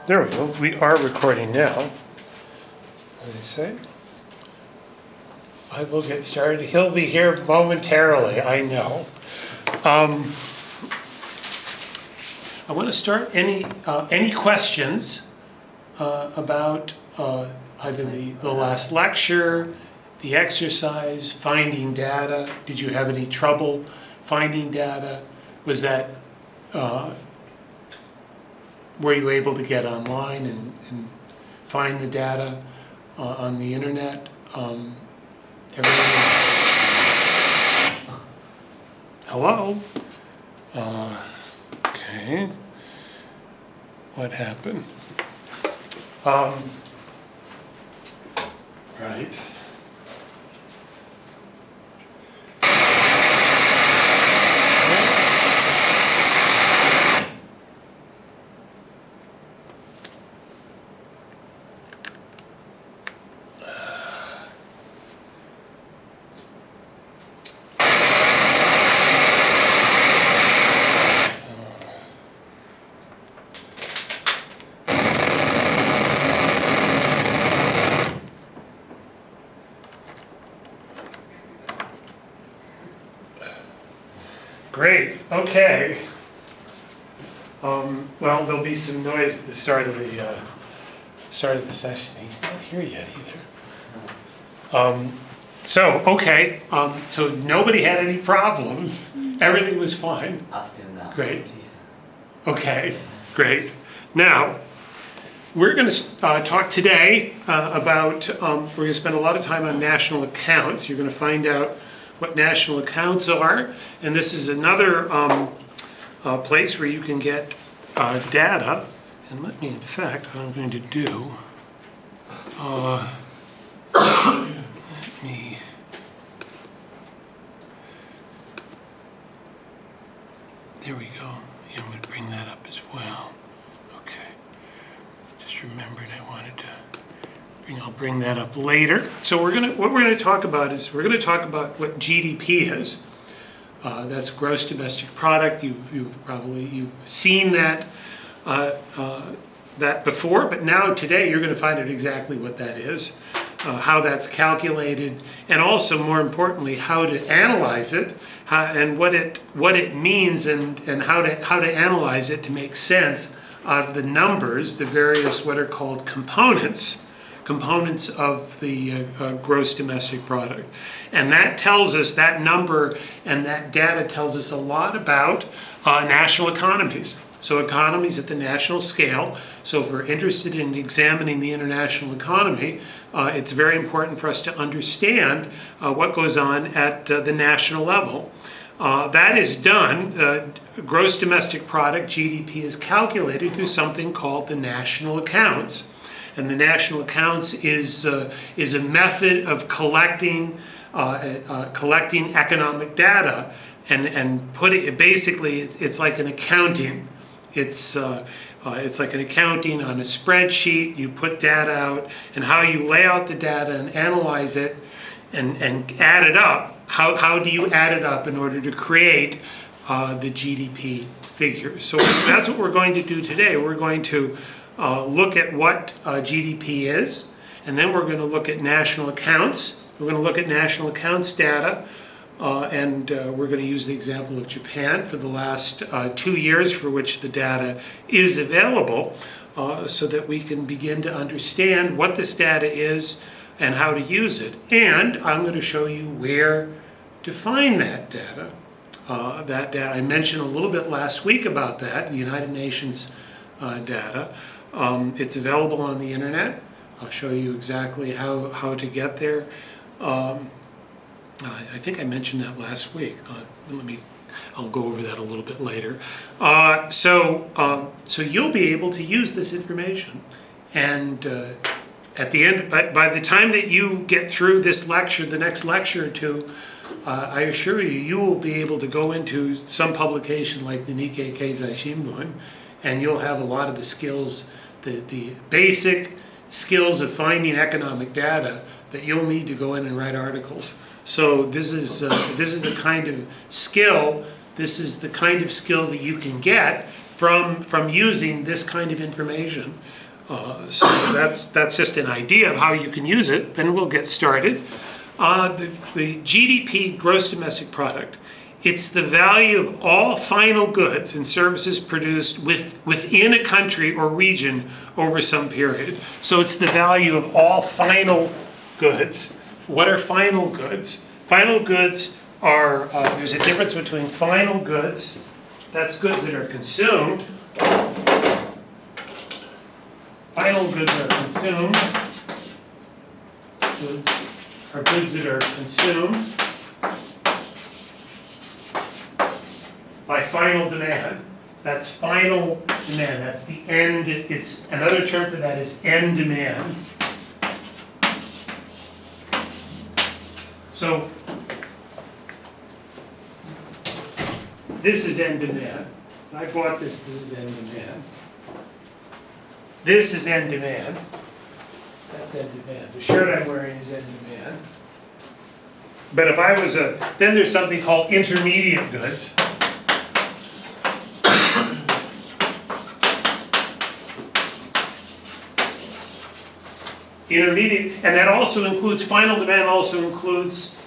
There we go. We are recording now. What did I say? I will get started. He'll be here momentarily, I know. I want to start any questions about either the last lecture, the exercise, finding data. Did you have any trouble finding data? Was that were you able to get online and find the data on the internet? Hello? Okay. What happened? Right. Great, okay. Well, there'll be some noise at the start of the session. He's not here yet either. So nobody had any problems. Everything was fine. Up till now. Great. Okay, great. Now, we're going to talk today about, we're going to spend a lot of time on national accounts. You're going to find out what national accounts are, and this is another place where you can get data. And let me, in fact, what I'm going to do, there we go. Yeah, I'm going to bring that up as well. Okay. Just remembered I wanted to I'll bring that up later. So what we're going to talk about is we're going to talk about what GDP is. That's gross domestic product. You've seen that before, but now today you're going to find out exactly what that is, how that's calculated, and also more importantly how to analyze it, and what it means, and how to analyze it to make sense of the numbers, the various what are called components of the gross domestic product. And that tells us, that number and that data tells us a lot about national economies. So economies at the national scale. So if we're interested in examining the international economy, it's very important for us to understand what goes on at the national level. That is done, gross domestic product, GDP, is calculated through something called the national accounts. And the national accounts is a method of collecting economic data and putting it, basically it's like an accounting. It's like an accounting on a spreadsheet. You put data out, and how you lay out the data and analyze it and add it up. How do you add it up in order to create the GDP figures? So that's what we're going to do today. We're going to look at what GDP is, and then we're going to look at national accounts. We're going to look at national accounts data, and we're going to use the example of Japan for the last 2 years for which the data is available, so that we can begin to understand what this data is and how to use it. And I'm going to show you where to find that data. I mentioned a little bit last week about that, the United Nations data. It's available on the internet. I'll show you exactly how to get there. I think I mentioned that last week. I'll go over that a little bit later. So you'll be able to use this information, and at the end, by the time that you get through this lecture, the next lecture or two, I assure you, you will be able to go into some publication like the Nikkei Keizai Shimbun, and you'll have a lot of the skills, the basic skills of finding economic data that you'll need to go in and write articles. So this is the kind of skill that you can get from using this kind of information. So that's just an idea of how you can use it, and we'll get started. The GDP, gross domestic product, it's the value of all final goods and services produced within a country or region over some period. So it's the value of all final goods. What are final goods? Final goods are, there's a difference between final goods, that's goods that are consumed. Final goods are consumed. Goods are goods that are consumed by final demand. That's final demand. That's the end. It's another term for that is end demand. So this is end demand. I bought this. This is end demand. This is end demand. That's end demand. The shirt I'm wearing is end demand. But if I was then there's something called intermediate goods. Intermediate, and that also includes, final demand also includes,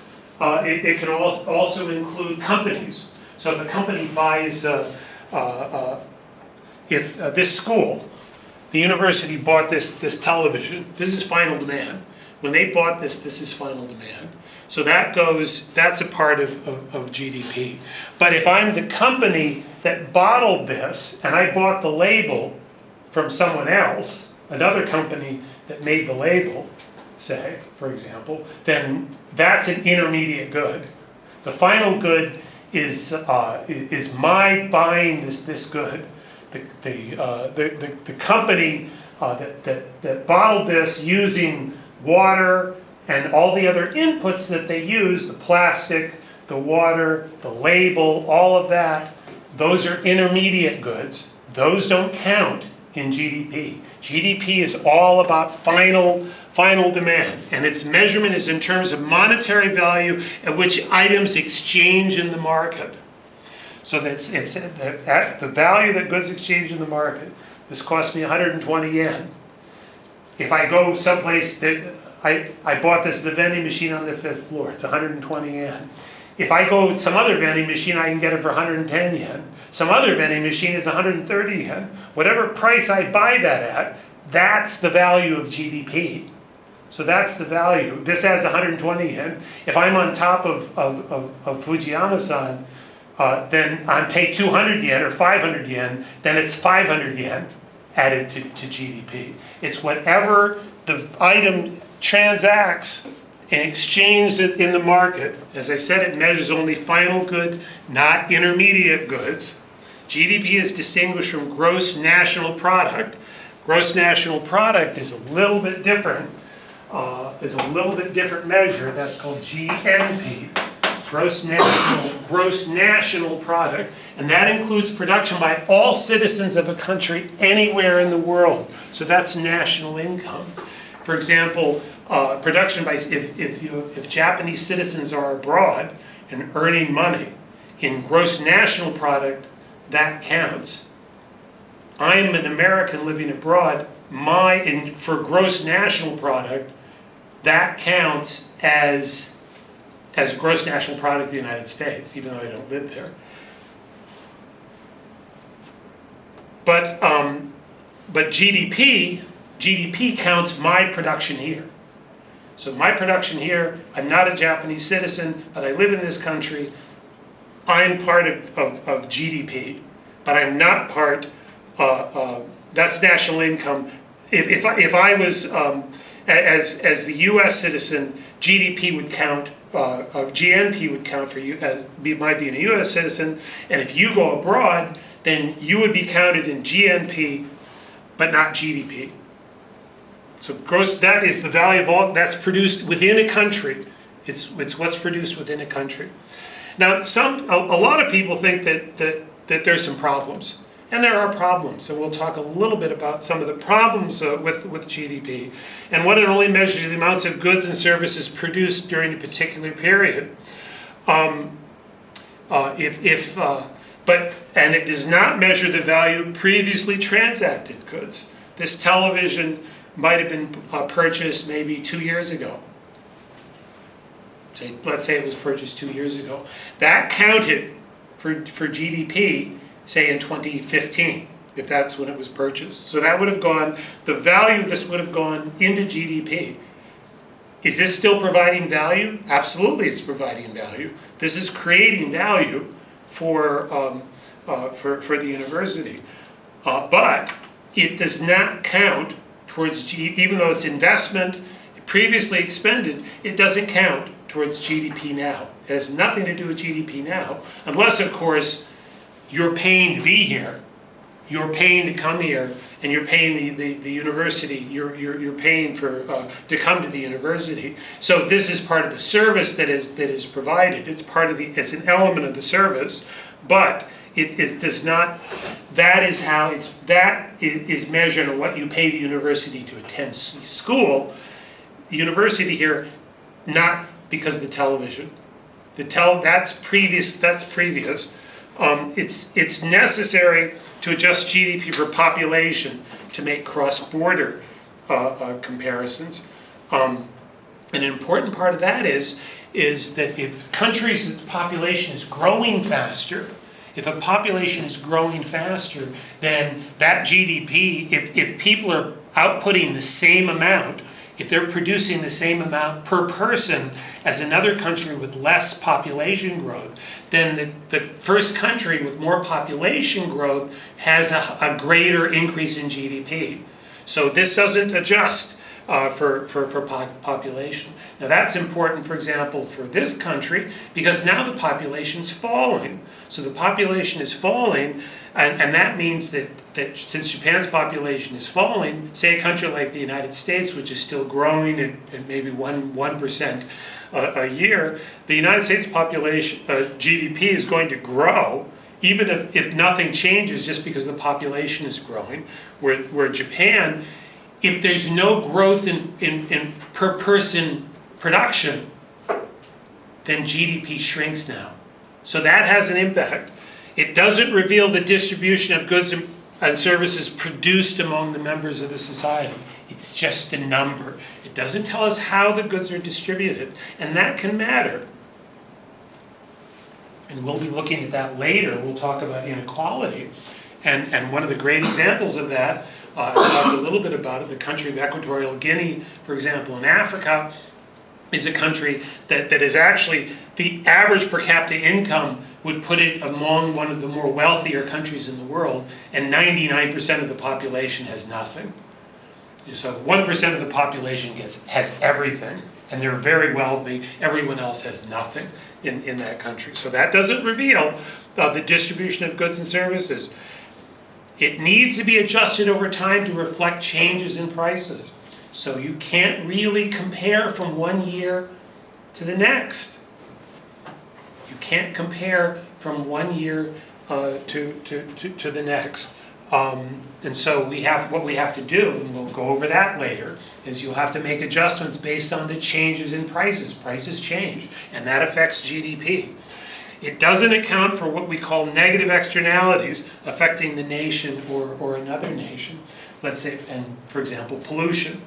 it can also include companies. So if a company buys, this school, the university bought this television, this is final demand. When they bought this is final demand. So that's a part of GDP. But if I'm the company that bottled this, and I bought the label from someone else, another company that made the label, say, for example, then that's an intermediate good. The final good is my buying this good. The company that bottled this using water and all the other inputs that they use, the plastic, the water, the label, all of that, those are intermediate goods. Those don't count in GDP. GDP is all about final demand, and its measurement is in terms of monetary value at which items exchange in the market. So it's the value that goods exchange in the market. This cost me 120 yen. If I go someplace that I bought this at the vending machine on the 5th floor, it's 120 yen. If I go to some other vending machine, I can get it for 110 yen. Some other vending machine is 130 yen. Whatever price I buy that at, that's the value of GDP. So that's the value. This adds 120 yen. If I'm on top of Fujiyama-san, then I pay 200 yen or 500 yen, then it's 500 yen added to GDP. It's whatever the item transacts and exchange it in the market. As I said, it measures only final good, not intermediate goods. GDP is distinguished from gross national product. Gross national product is a little bit different. Measure. That's called GNP, gross national product, and that includes production by all citizens of a country anywhere in the world. So that's national income. For example, production by, if Japanese citizens are abroad and earning money in gross national product, that counts. I'm an American living abroad, for gross national product, that counts as gross national product of the United States, even though I don't live there. But GDP counts my production here. So my production here, I'm not a Japanese citizen, but I live in this country. I'm part of GDP, but I'm not part. That's national income. If I was as the U.S. citizen, GDP would count. GNP would count for you as might be a U.S. citizen, and if you go abroad, then you would be counted in GNP, but not GDP. So gross, that is the value of all that's produced within a country. It's what's produced within a country. Now, a lot of people think that there's some problems, and there are problems, and we'll talk a little bit about some of the problems with GDP, and what it only measures the amounts of goods and services produced during a particular period. And it does not measure the value of previously transacted goods. This television might have been purchased maybe 2 years ago. Let's say it was purchased 2 years ago. That counted for GDP, say in 2015, if that's when it was purchased. So that would have gone, the value of this would have gone into GDP. Is this still providing value? Absolutely, it's providing value. This is creating value for the university. But it does not count towards, even though it's investment previously expended, it doesn't count towards GDP now. It has nothing to do with GDP now, unless, of course, you're paying to be here. You're paying to come here, and you're paying the university. You're paying for to come to the university. So this is part of the service that is provided. It's part of it's an element of the service, but it does not. That is measured on what you pay the university to attend school. The university here, not because of the television. That's previous. It's necessary to adjust GDP for population to make cross-border comparisons. An important part of that is that if countries' population is growing faster, if a population is growing faster, then that GDP, if people are outputting the same amount, if they're producing the same amount per person as another country with less population growth, then the first country with more population growth has a greater increase in GDP. So this doesn't adjust for population. Now that's important, for example, for this country, because now the population's falling. So the population is falling, and that means that since Japan's population is falling, say a country like the United States, which is still growing at maybe 1% a year, the United States population, GDP is going to grow, even if nothing changes, just because the population is growing. Where Japan, if there's no growth in per person production, then GDP shrinks now. So that has an impact. It doesn't reveal the distribution of goods and services produced among the members of the society. It's just a number. It doesn't tell us how the goods are distributed, and that can matter. And we'll be looking at that later. We'll talk about inequality. And one of the great examples of that, I talked a little bit about it, the country of Equatorial Guinea, for example, in Africa, is a country that is actually, the average per capita income would put it among one of the more wealthier countries in the world, and 99% of the population has nothing. So 1% of the population has everything, and they're very wealthy. Everyone else has nothing in that country. So that doesn't reveal the distribution of goods and services. It needs to be adjusted over time to reflect changes in prices. So you can't really compare from one year to the next. You can't compare from one year to the next. And so what we have to do, and we'll go over that later, is you'll have to make adjustments based on the changes in prices. Prices change, and that affects GDP. It doesn't account for what we call negative externalities affecting the nation or another nation. Let's say, and for example, pollution.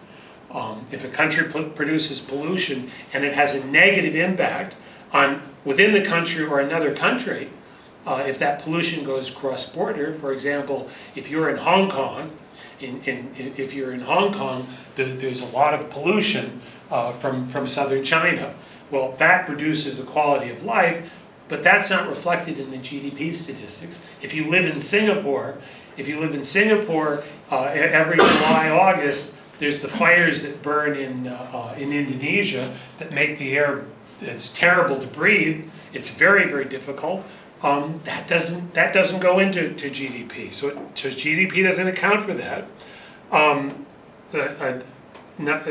If a country produces pollution and it has a negative impact within the country or another country, if that pollution goes cross-border, for example, if you're in Hong Kong, if you're in Hong Kong, there's a lot of pollution from southern China. Well, that reduces the quality of life, but that's not reflected in the GDP statistics. If you live in Singapore, every July, August, there's the fires that burn in Indonesia that make the air, it's terrible to breathe. It's very, very difficult. That doesn't go into GDP. So GDP doesn't account for that.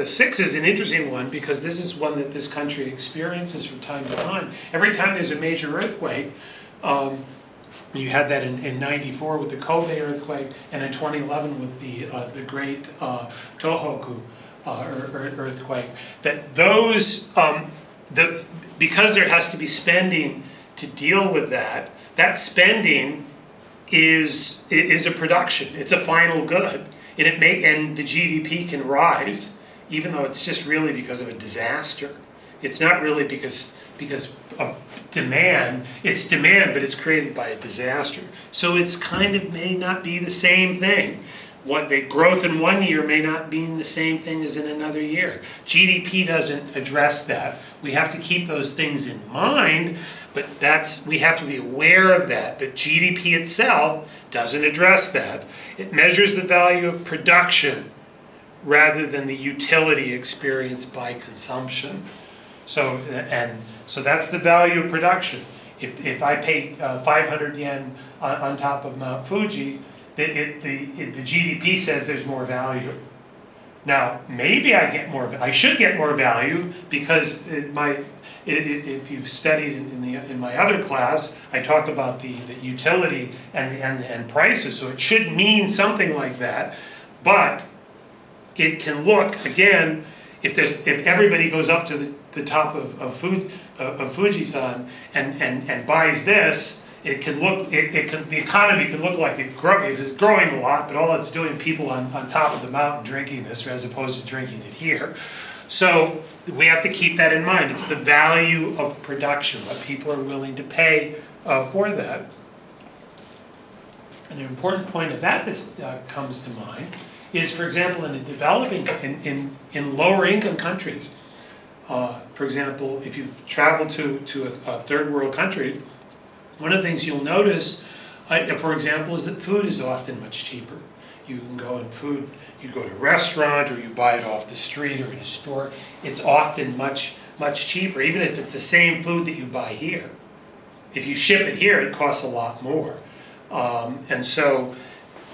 6 is an interesting one because this is one that this country experiences from time to time. Every time there's a major earthquake, you had that in '94 with the Kobe earthquake, and in 2011 with the great Tohoku earthquake. That those because there has to be spending to deal with that, that spending is a production. It's a final good, and the GDP can rise, even though it's just really because of a disaster. It's not really because of demand. It's demand, but it's created by a disaster. So it's kind of may not be the same thing. What the growth in one year may not mean the same thing as in another year. GDP doesn't address that. We have to keep those things in mind, but we have to be aware of that. But GDP itself doesn't address that. It measures the value of production rather than the utility experienced by consumption. So that's the value of production. If I pay 500 yen on top of Mount Fuji, the GDP says there's more value. Now, maybe I should get more value because if you've studied in my other class, I talked about the utility and prices, so it should mean something like that. But it can look, again, if everybody goes up to the top of Fujisan and buys this, it can look, the economy can look like it's growing a lot, but all it's doing, people on top of the mountain drinking this as opposed to drinking it here. So we have to keep that in mind. It's the value of production, what people are willing to pay for that. And an important point of that comes to mind is, for example, in lower income countries. For example, if you travel to a third world country, one of the things you'll notice, for example, is that food is often much cheaper. You can go you go to a restaurant or you buy it off the street or in a store. It's often much cheaper, even if it's the same food that you buy here. If you ship it here, it costs a lot more. And so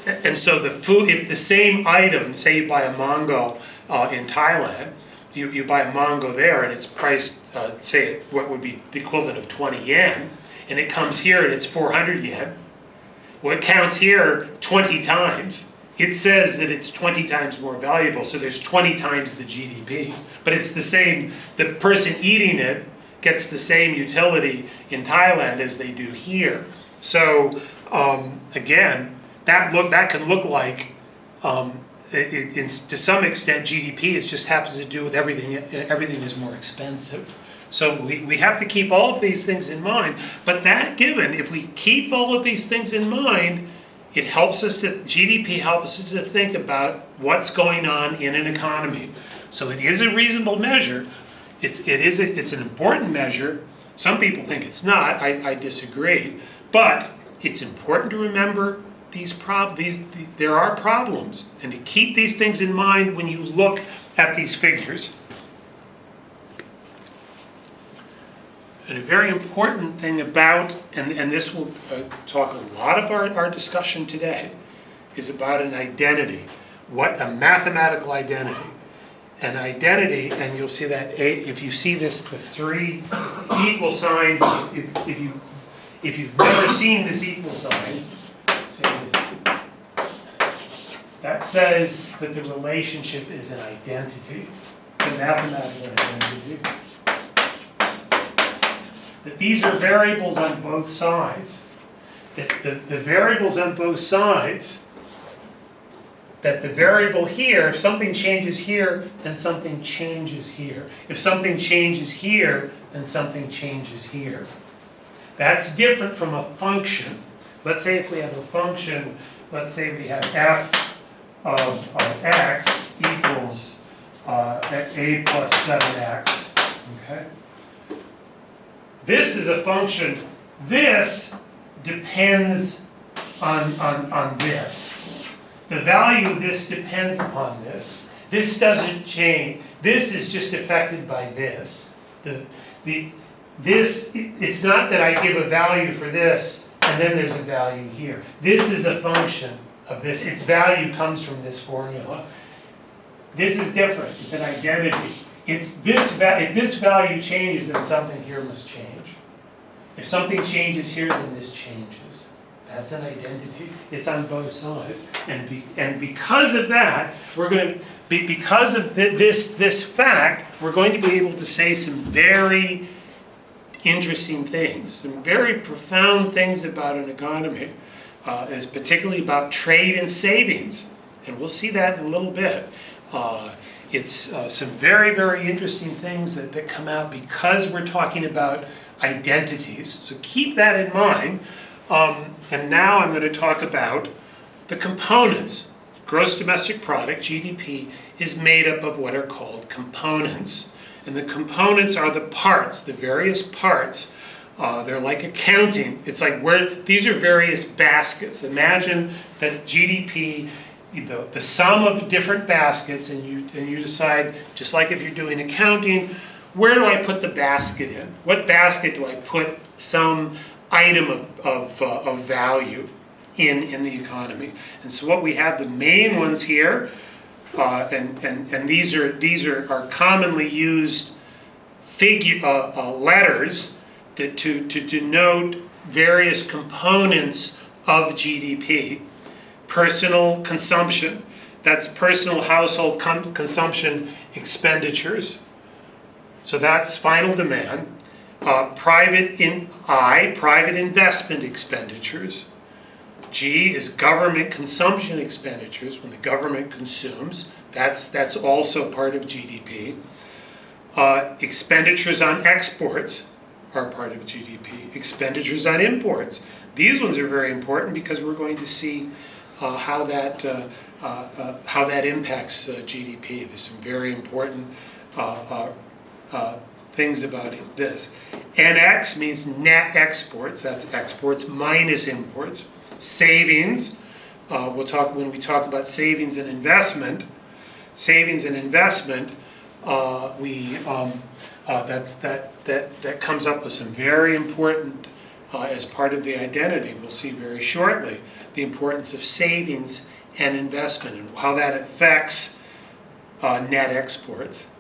the food, if the same item, say you buy a mango in Thailand, you buy a mango there and it's priced, say what would be the equivalent of 20 yen, and it comes here and it's 400 yen. Well, it counts here 20 times. It says that it's 20 times more valuable, so there's 20 times the GDP. But it's the same, the person eating it gets the same utility in Thailand as they do here. So, again, that can look like, to some extent, GDP just happens to do with everything is more expensive. So we have to keep all of these things in mind. But that given, if we keep all of these things in mind, GDP helps us to think about what's going on in an economy. So it is a reasonable measure. It's an important measure. Some people think it's not. I disagree. But it's important to remember there are problems, and to keep these things in mind when you look at these figures. And a very important thing about, and this will talk a lot of our discussion today, is about an identity, a mathematical identity. An identity, and you'll see that if you see the three equal signs, if you've never seen this equal sign, that says that the relationship is an identity, a mathematical identity. That these are variables on both sides. That the variables on both sides, that the variable here, if something changes here, then something changes here. If something changes here, then something changes here. That's different from a function. Let's say if we have a function, let's say we have f of x equals a plus 7x, okay? This is a function. This depends on this. The value of this depends upon this. This doesn't change. This is just affected by this. It's not that I give a value for this and then there's a value here. This is a function of this. Its value comes from this formula. This is different. It's an identity. If this value changes, then something here must change. If something changes here, then this changes. That's an identity. It's on both sides. And because of that, because of this fact, we're going to be able to say some very interesting things, some very profound things about an economy, is particularly about trade and savings. And we'll see that in a little bit. It's some very, very interesting things that come out because we're talking about identities. So keep that in mind. And now I'm going to talk about the components. Gross domestic product, GDP, is made up of what are called components. And the components are the parts, the various parts. They're like accounting. It's like these are various baskets. Imagine that GDP, the sum of different baskets, and you decide, just like if you're doing accounting, where do I put the basket in? What basket do I put some item of value in the economy? And so what we have, the main ones here, and these are commonly used letters to denote various components of GDP. Personal consumption, that's personal household consumption expenditures. So that's final demand. Private investment expenditures. G is government consumption expenditures, when the government consumes. That's also part of GDP. Expenditures on exports are part of GDP. Expenditures on imports. These ones are very important because we're going to see how that impacts GDP. There's some very important things about this. NX means net exports. That's exports minus imports. Savings. We'll talk when we talk about savings and investment. Savings and investment. That comes up with some very important as part of the identity. We'll see very shortly the importance of savings and investment and how that affects net exports.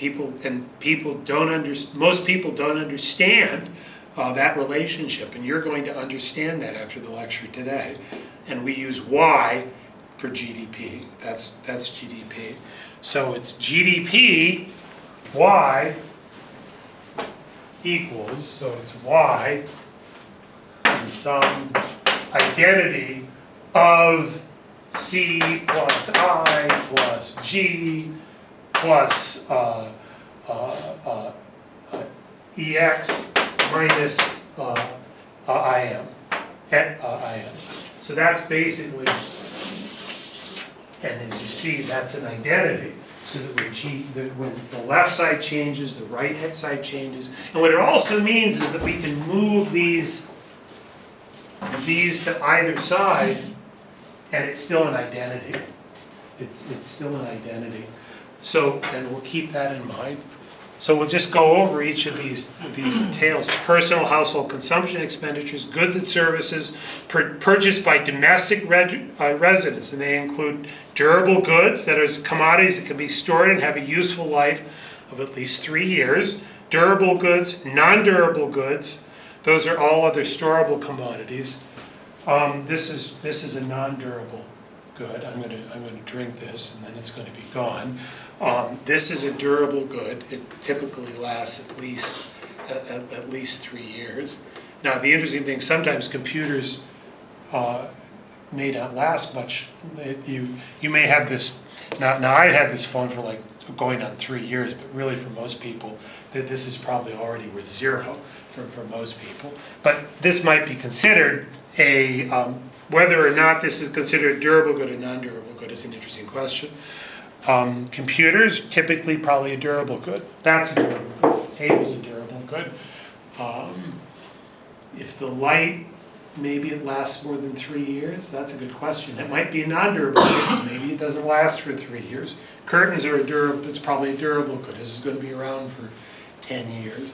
Most people don't understand that relationship, and you're going to understand that after the lecture today. And we use Y for GDP. That's GDP. So it's GDP, Y equals, so it's Y and some identity of C plus I plus G plus EX minus IM. So that's basically, and as you see, that's an identity. So that when the left side changes, the right hand side changes. And what it also means is that we can move these to either side, and it's still an identity. It's still an identity. So, and we'll keep that in mind. So we'll just go over each of these details. Personal household consumption expenditures, goods and services purchased by domestic residents, and they include durable goods, that is commodities that can be stored and have a useful life of at least 3 years. Durable goods, non-durable goods, those are all other storable commodities. This is a non-durable good. I'm going to drink this, and then it's going to be gone. This is a durable good. It typically lasts at least 3 years. Now, the interesting thing, sometimes computers may not last much. You may have this. Now I had this phone for like going on 3 years, but really for most people, this is probably already worth 0 for most people. But this might be considered a whether or not this is considered a durable good or non-durable good is an interesting question. Computers, typically probably a durable good. That's a durable good. Table's a durable good. If the light, maybe it lasts more than 3 years, that's a good question. It might be a non-durable good, because maybe it doesn't last for 3 years. Curtains are it's probably a durable good. This is going to be around for 10 years.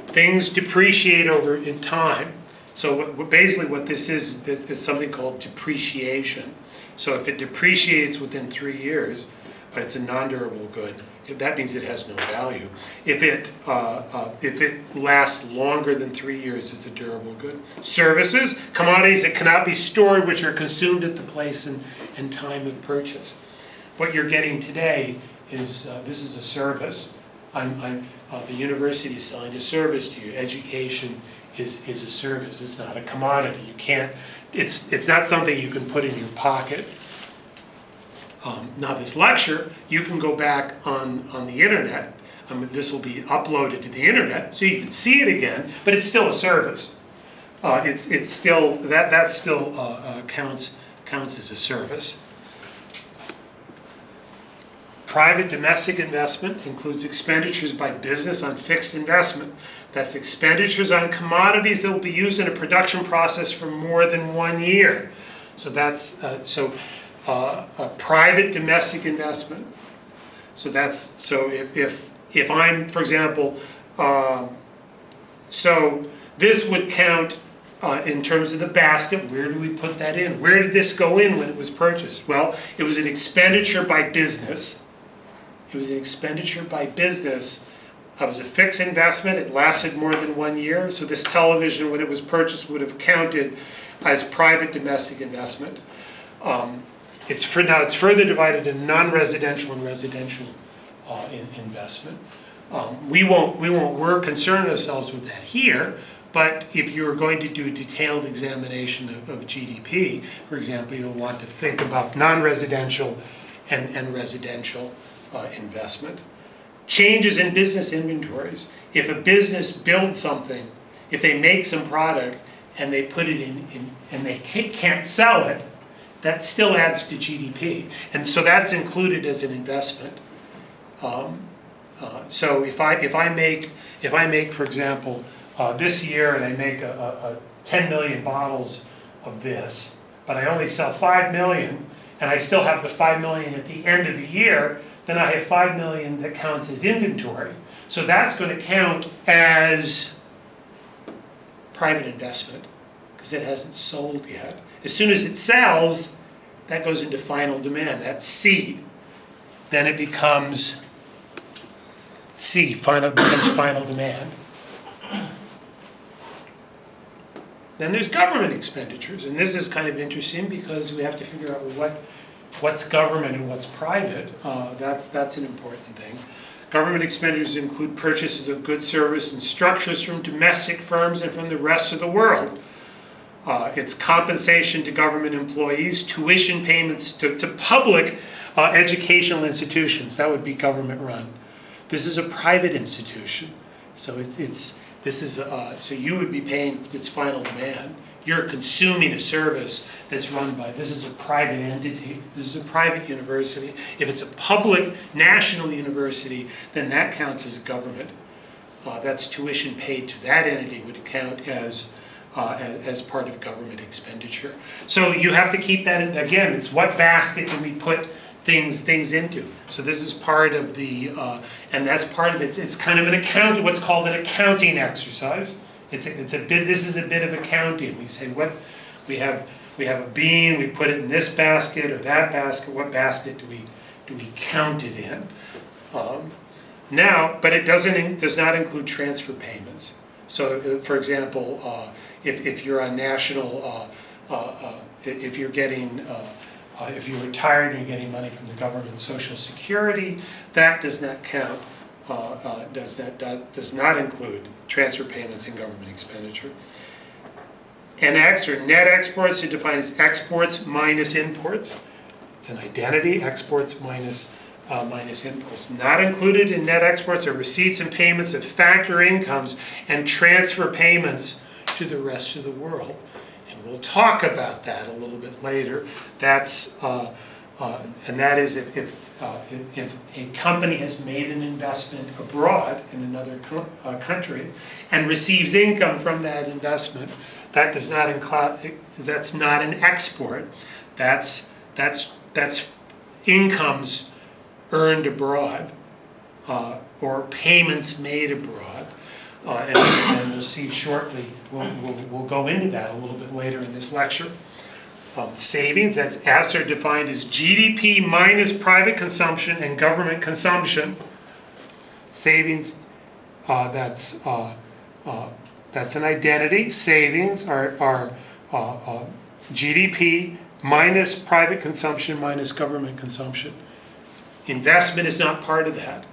Things depreciate in time. So basically what this is, it's something called depreciation. So if it depreciates within 3 years, it's a non-durable good. That means it has no value. If it lasts longer than 3 years, it's a durable good. Services, commodities that cannot be stored, which are consumed at the place and time of purchase. What you're getting today is this is a service. the university is selling a service to you. Education is a service. It's not a commodity. You can't. It's not something you can put in your pocket. Now this lecture, you can go back on the internet. This will be uploaded to the internet, so you can see it again. But it's still a service. It's still that still counts as a service. Private domestic investment includes expenditures by business on fixed investment. That's expenditures on commodities that will be used in a production process for more than 1 year. So that's a private domestic investment. So if I'm, for example, so this would count in terms of the basket. Where do we put that in? Where did this go in when it was purchased? Well, it was an expenditure by business. It was an expenditure by business. It was a fixed investment. It lasted more than 1 year. So this television, when it was purchased, would have counted as private domestic investment. It's further divided in non-residential and residential investment. We're concerned ourselves with that here. But if you're going to do a detailed examination of GDP, for example, you'll want to think about non-residential and residential investment. Changes in business inventories. If a business builds something, if they make some product and they put it in and they can't sell it, that still adds to GDP. And so that's included as an investment. So if I make, for example, this year and I make a 10 million bottles of this, but I only sell 5 million, and I still have the 5 million at the end of the year, then I have 5 million that counts as inventory. So that's going to count as private investment because it hasn't sold yet. As soon as it sells, that goes into final demand. That's C. Then it becomes C. Becomes final demand. Then there's government expenditures, and this is kind of interesting because we have to figure out what's government and what's private. That's an important thing. Government expenditures include purchases of goods, service, and structures from domestic firms and from the rest of the world. It's compensation to government employees, tuition payments to public educational institutions. That would be government run. This is a private institution, so so you would be paying its final demand. You're consuming a service that's run by, this is a private entity, this is a private university. If it's a public national university, then that counts as a government. That's tuition paid to that entity would count as part of government expenditure. So you have to keep that in, again, it's what basket do we put things into. So this is part of the, and that's part of it. It's kind of an accounting, what's called an accounting exercise. It's a bit. This is a bit of accounting. We say what we have a bean. We put it in this basket or that basket. What basket do we count it in? Now, but it does not include transfer payments. So, for example, if you're on national, if you're getting if you're retired and you're getting money from the government, Social Security, that does not count. Does not include transfer payments and government expenditure. NX, or net exports, are defined as exports minus imports. It's an identity, exports minus imports. Not included in net exports are receipts and payments of factor incomes and transfer payments to the rest of the world. And we'll talk about that a little bit later. That's and that is if a company has made an investment abroad in another country and receives income from that investment, that does not include. That's not an export. That's incomes earned abroad or payments made abroad, and we'll see shortly. We'll go into that a little bit later in this lecture. Savings, that's S, are defined as GDP minus private consumption and government consumption. Savings, that's an identity. Savings are GDP minus private consumption minus government consumption. Investment is not part of that.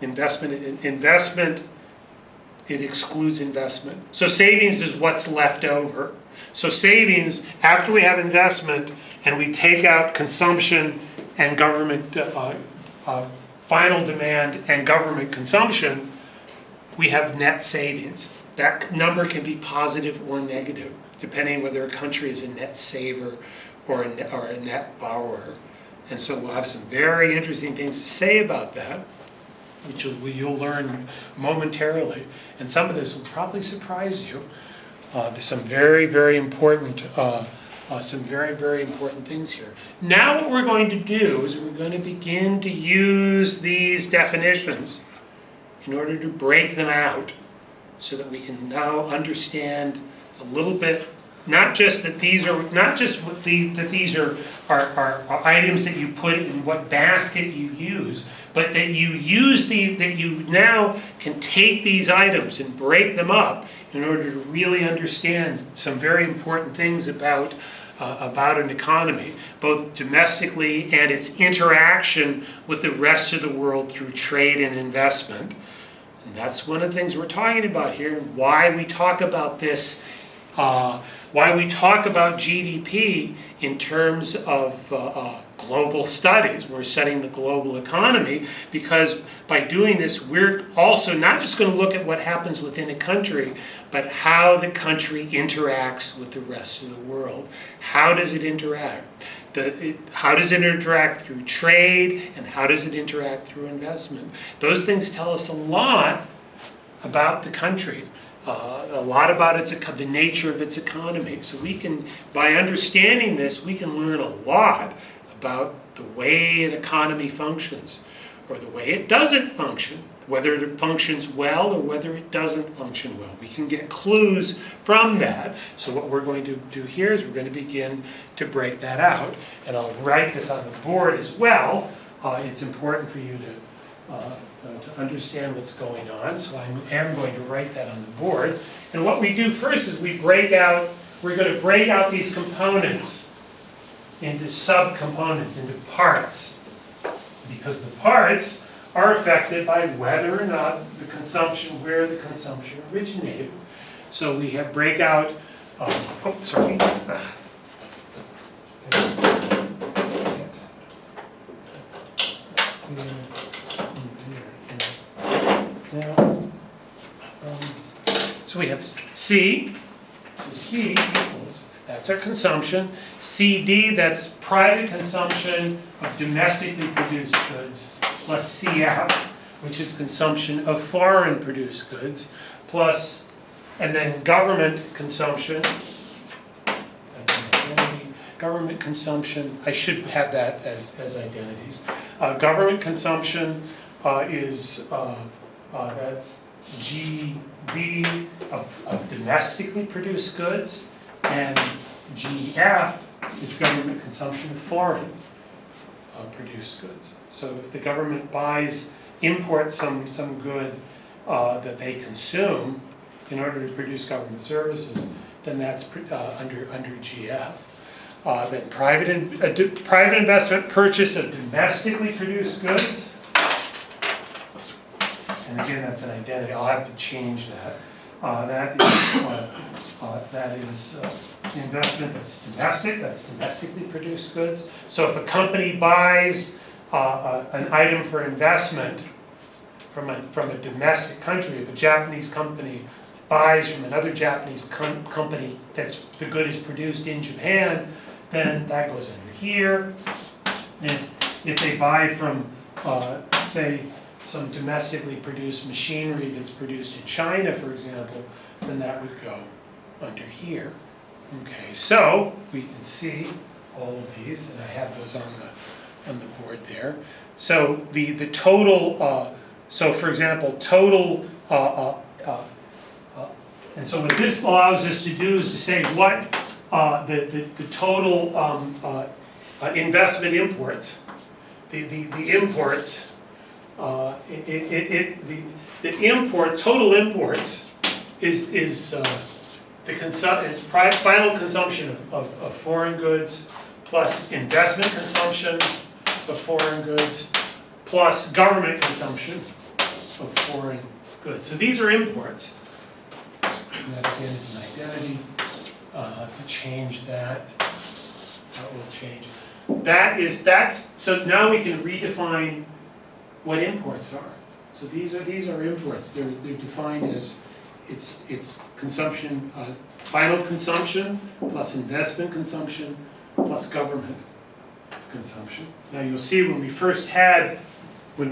Investment, it excludes investment. So savings is what's left over. So savings, after we have investment and we take out consumption and government, final demand and government consumption, we have net savings. That number can be positive or negative, depending whether a country is a net saver or a net borrower. And so we'll have some very interesting things to say about that, which you'll learn momentarily. And some of this will probably surprise you. There's some very, very important things here. Now what we're going to do is we're going to begin to use these definitions in order to break them out so that we can now understand a little bit, not just that these are, not just what that these are items that you put in what basket you use, but that you use these, that you now can take these items and break them up in order to really understand some very important things about an economy, both domestically and its interaction with the rest of the world through trade and investment. And that's one of the things we're talking about here, and why we talk about this, why we talk about GDP in terms of global studies. We're studying the global economy because by doing this, we're also not just going to look at what happens within a country, but how the country interacts with the rest of the world. How does it interact? How does it interact through trade, and how does it interact through investment? Those things tell us a lot about the country, a lot about the nature of its economy. So we can, by understanding this, we can learn a lot about the way an economy functions, or the way it doesn't function, whether it functions well or whether it doesn't function well. We can get clues from that. So what we're going to do here is we're going to begin to break that out. And I'll write this on the board as well. It's important for you to understand what's going on. So I am going to write that on the board. And what we do first is we're going to break out these components into subcomponents, into parts. Because the parts are affected by whether or not the consumption, where the consumption originated. So we have breakout, sorry. So we have C, so C equals, that's our consumption. CD, that's private consumption of domestically produced goods, plus CF, which is consumption of foreign produced goods, plus, and then government consumption, that's an identity. Government consumption, I should have that as identities. Government consumption is, that's GB of domestically produced goods, and GF is government consumption of foreign produced goods. So if the government imports some good that they consume in order to produce government services, then that's under GF. Then private investment purchase of domestically produced goods. And again, that's an identity. I'll have to change that. That is investment that's domestic, that's domestically produced goods. So if a company buys an item for investment from a domestic country, if a Japanese company buys from another Japanese company that's the good is produced in Japan, then that goes under here. And if they buy from, say, some domestically produced machinery that's produced in China, for example, then that would go under here. Okay, so we can see all of these, and I have those on the board there. So the total, so for example, total, and so what this allows us to do is to say what the total investment imports, the imports. Total imports is final consumption of foreign goods plus investment consumption of foreign goods plus government consumption of foreign goods. So these are imports. And that again is an identity. I'll have to change that. That will change. So now we can redefine what imports are. So these are imports. They're defined as it's consumption, final consumption plus investment consumption plus government consumption. Now you'll see when we first had the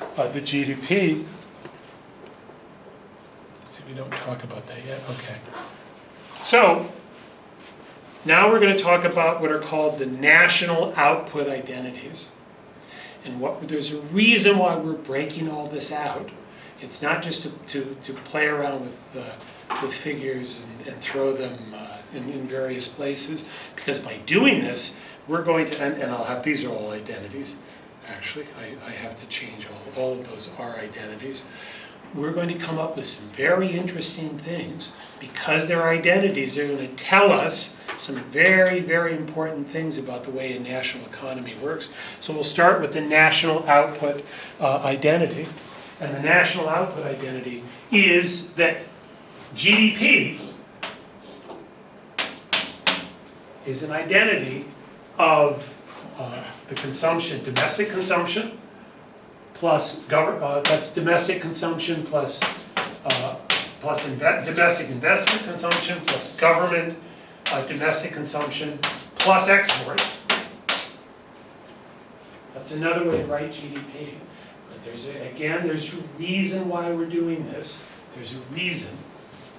GDP. See, we don't talk about that yet. Okay. So now we're going to talk about what are called the national output identities. And there's a reason why we're breaking all this out. It's not just to play around with figures and throw them in various places, because by doing this, we're going to, and I'll have, these are all identities, actually, I have to change all of those are identities. We're going to come up with some very interesting things. Because they're identities, they're going to tell us some very, very important things about the way a national economy works. So we'll start with the national output identity. And the national output identity is that GDP is an identity of the consumption, domestic consumption, plus that's domestic consumption plus domestic investment consumption plus government domestic consumption plus exports. That's another way to write GDP. But there's a reason why we're doing this. There's a reason.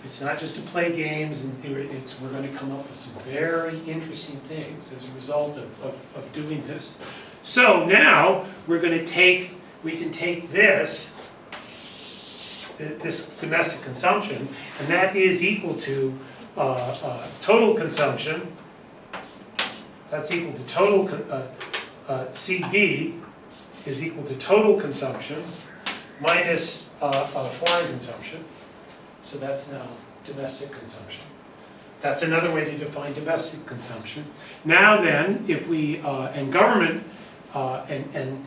It's not just to play games, and we're going to come up with some very interesting things as a result of doing this. So now we can take this domestic consumption, and that is equal to total consumption. That's equal to total CD is equal to total consumption minus foreign consumption. So that's now domestic consumption. That's another way to define domestic consumption. Now then, if we and government and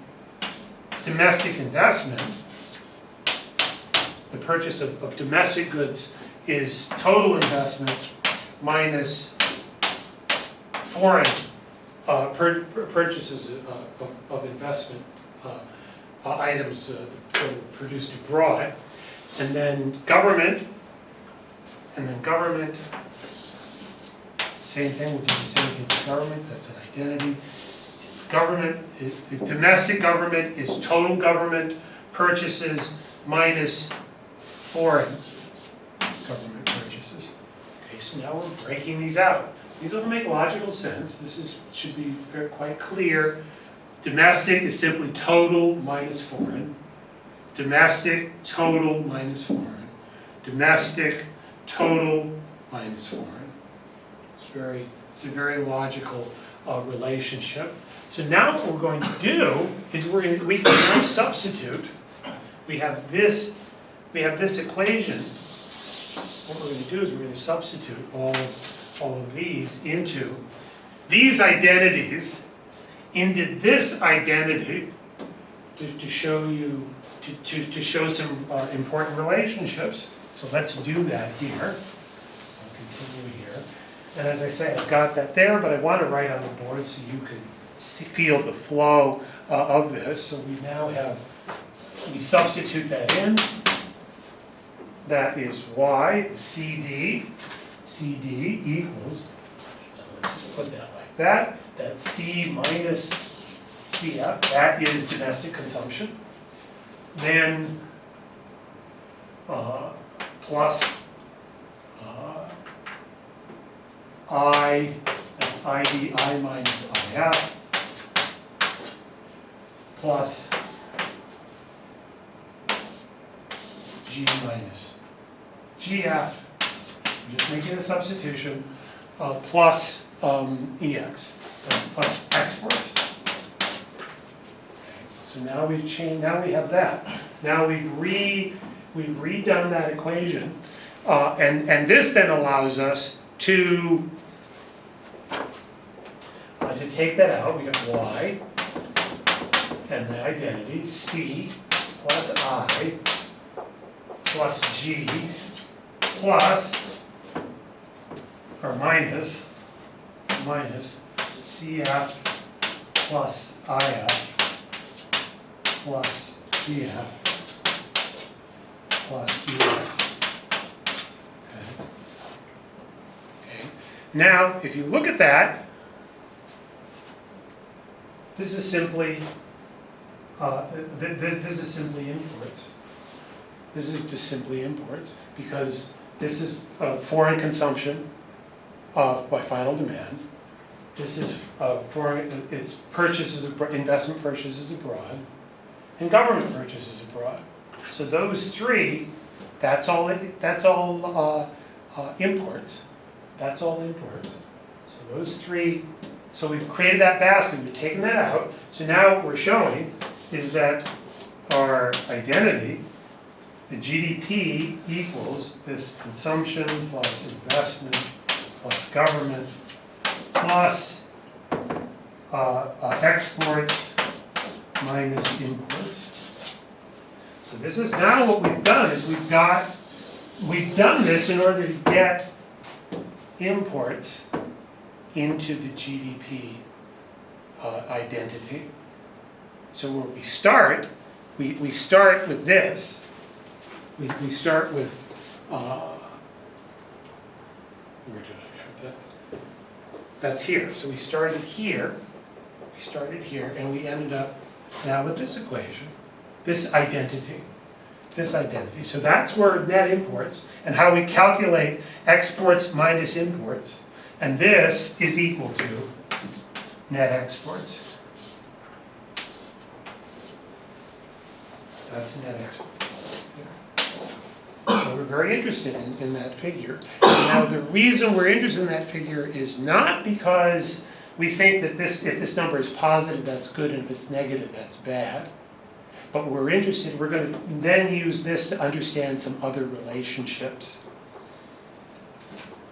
domestic investment, the purchase of domestic goods is total investment minus foreign purchases of investment items produced abroad. And then government, same thing, we'll do the same thing with government, that's an identity. It's government, the domestic government is total government purchases minus foreign government purchases. Okay, so now we're breaking these out. These don't make logical sense. This should be quite clear. Domestic is simply total minus foreign. Domestic, total minus foreign. Domestic, total minus foreign. It's a very logical relationship. So now what we're going to do is we can now substitute. We have this equation. What we're going to do is we're going to substitute all of these into these identities into this identity to show you to show some important relationships. So let's do that here. I'll continue here. And as I say, I've got that there, but I want to write on the board so you can feel the flow of this. So we now we substitute that in. That is y, CD equals, let's just put that like that. That's C minus CF. That is domestic consumption. Then plus I, that's IDI minus IF, plus G minus GF, I'm just making a substitution, plus EX, that's plus exports. So now we've changed, now we have that. Now we've redone that equation, and this then allows us to take that out. We have Y and the identity C plus I plus G plus, or minus CF plus IF plus PF plus EX. Okay. Now, if you look at that, this is simply this is simply imports. This is just simply imports because this is foreign consumption by final demand. This is it's purchases, investment purchases abroad, and government purchases abroad. So those three, that's all imports. That's all imports. So those three. So we've created that basket. We've taken that out. So now what we're showing is that our identity, the GDP, equals this consumption plus investment plus government plus exports minus imports. So this is now what we've done is we've done this in order to get imports into the GDP identity. So where we start with this. We start with where did I have that? That's here. So we started here, and we ended up now with this equation, this identity. So that's where net imports and how we calculate exports minus imports. And this is equal to net exports. That's net exports. So we're very interested in that figure. Now the reason we're interested in that figure is not because we think that if this number is positive, that's good, and if it's negative, that's bad. But we're interested, we're going to then use this to understand some other relationships.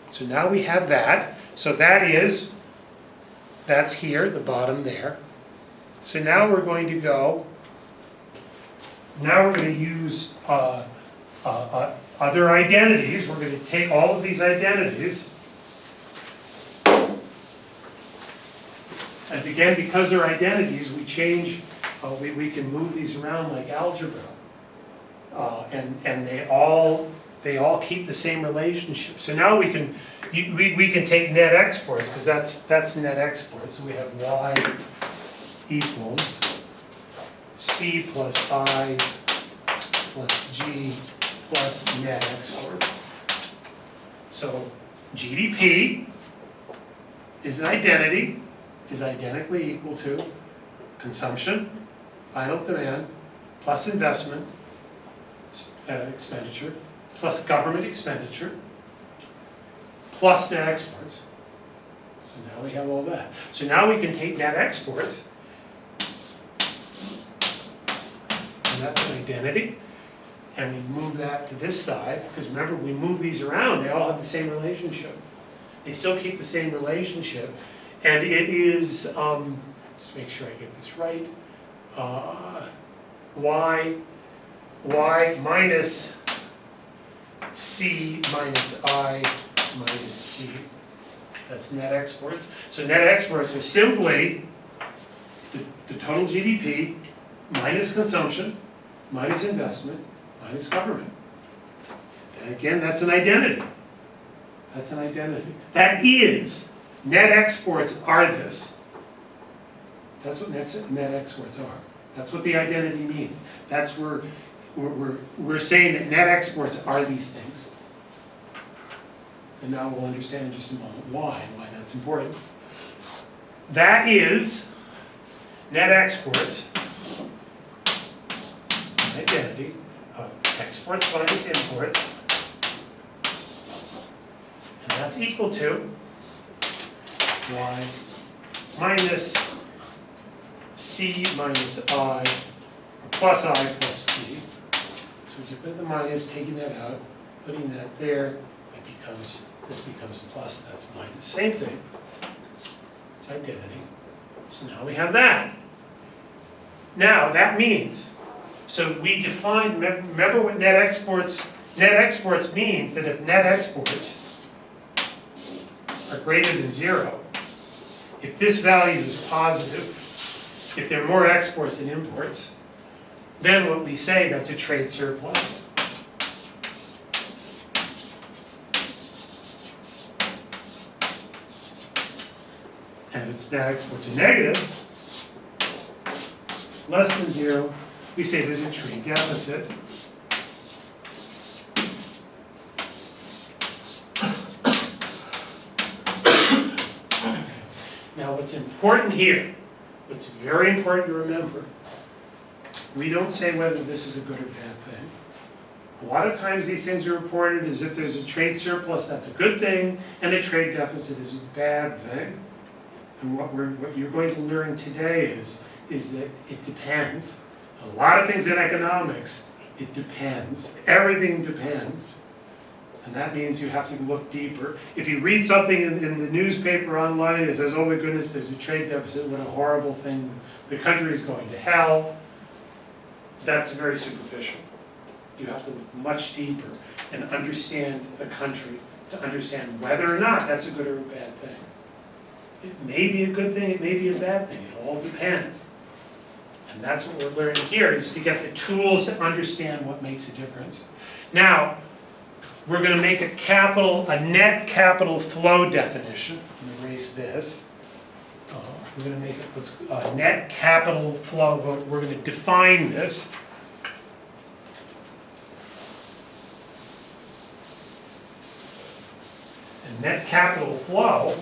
So now we have that. So that's here, the bottom there. So now we're going to use other identities. We're going to take all of these identities. As again, because they're identities, we change, we can move these around like algebra. And they all keep the same relationship. So now we can take net exports, because that's net exports. So we have Y equals C plus I plus G plus net exports. So GDP is an identity, is identically equal to consumption, final demand, plus investment expenditure, plus government expenditure, plus net exports. So now we have all that. So now we can take net exports, and that's an identity, and we move that to this side, because remember, we move these around, they all have the same relationship. They still keep the same relationship, and it is, just make sure I get this right, Y minus C minus I minus G. That's net exports. So net exports are simply the total GDP minus consumption, minus investment, minus government. And again, that's an identity. That's an identity. That is, net exports are this. That's what net exports are. That's what the identity means. That's where we're saying that net exports are these things. And now we'll understand in just a moment why that's important. That is net exports, identity of exports minus imports, and that's equal to Y minus C minus I, or plus I plus G. So we just put the minus, taking that out, putting that there, this becomes plus, that's minus. Same thing. It's identity. So now we have that. Now that means So we define, remember what net exports means, that if net exports are greater than 0, if this value is positive, if there are more exports than imports, then what we say, that's a trade surplus. And if its net exports are negative, less than 0, we say there's a trade deficit. Now what's important here, what's very important to remember, we don't say whether this is a good or bad thing. A lot of times these things are reported as if there's a trade surplus, that's a good thing, and a trade deficit is a bad thing. And what you're going to learn today is that it depends. A lot of things in economics, it depends. Everything depends. And that means you have to look deeper. If you read something in the newspaper online, it says, oh my goodness, there's a trade deficit, what a horrible thing, the country is going to hell. That's very superficial. You have to look much deeper and understand a country to understand whether or not that's a good or a bad thing. It may be a good thing, it may be a bad thing, it all depends. And that's what we're learning here, is to get the tools to understand what makes a difference. Now, we're going to make a net capital flow definition. I'm going to erase this. We're going to make it a net capital flow. We're going to define this. And net capital flow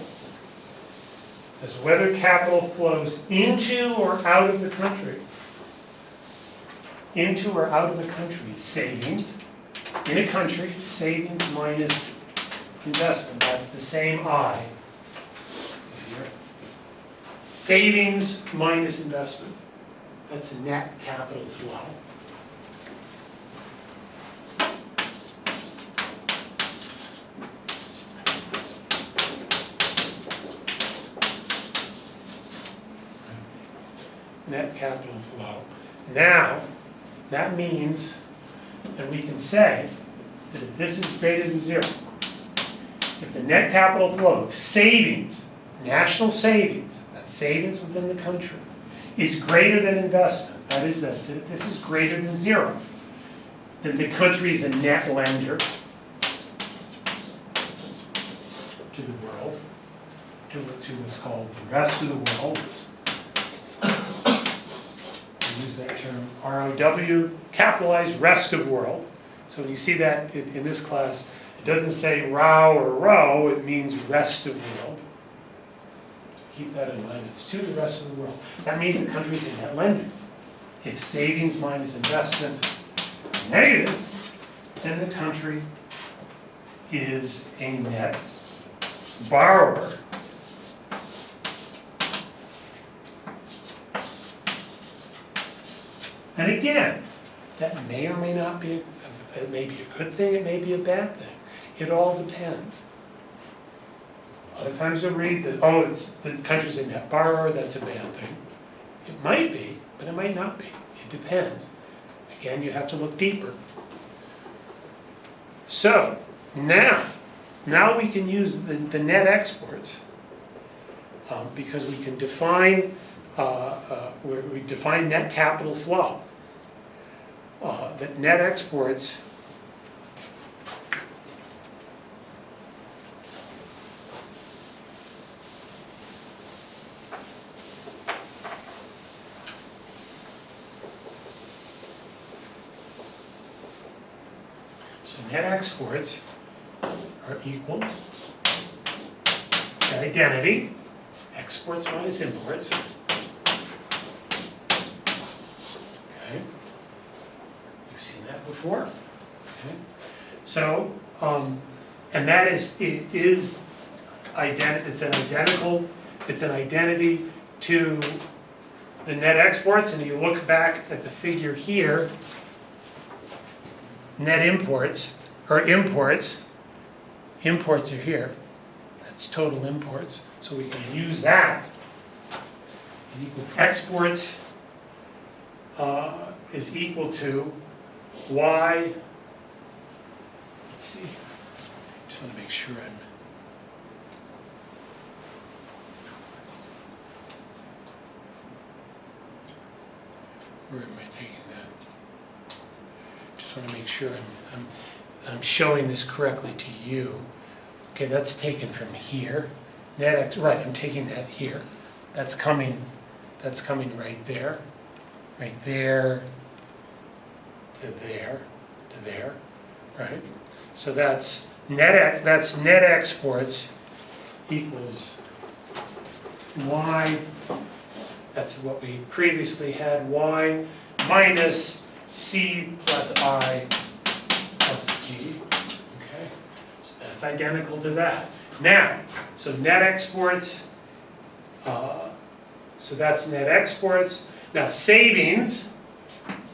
is whether capital flows into or out of the country. Into or out of the country. Savings. In a country, savings minus investment. That's the same I. Savings minus investment. That's a net capital flow. Net capital flow. Now, that means that we can say that if this is greater than 0, if the net capital flow of savings, national savings, that's savings within the country, is greater than investment, that is, this is greater than 0, then the country is a net lender to the world, to what's called the rest of the world. Use that term, ROW, capitalized rest of world. So when you see that in this class, it doesn't say ROW or row, it means rest of world. Keep that in mind, it's to the rest of the world. That means the country's a net lender. If savings minus investment are negative, then the country is a net borrower. And again, that may or may not be, it may be a good thing, it may be a bad thing. It all depends. A lot of times you'll read that, oh, it's the country's a net borrower, that's a bad thing. It might be, but it might not be. It depends. Again, you have to look deeper. So, now we can use the net exports because we can define, we define net capital flow. That net exports net exports are equal to identity, exports minus imports. Okay, you've seen that before. Okay, so and that is it's an identity to the net exports. And you look back at the figure here. Net imports, or imports are here. That's total imports. So we can use that. Exports is equal to y, let's see, just want to make sure I'm, where am I taking that? Just want to make sure I'm showing this correctly to you. Okay, that's taken from here. Net x, right, I'm taking that here. That's coming right there, to there, right? So that's net exports equals y, that's what we previously had, y minus c plus I plus g, okay? So that's identical to that. Now, so net exports, so that's net exports. Now savings,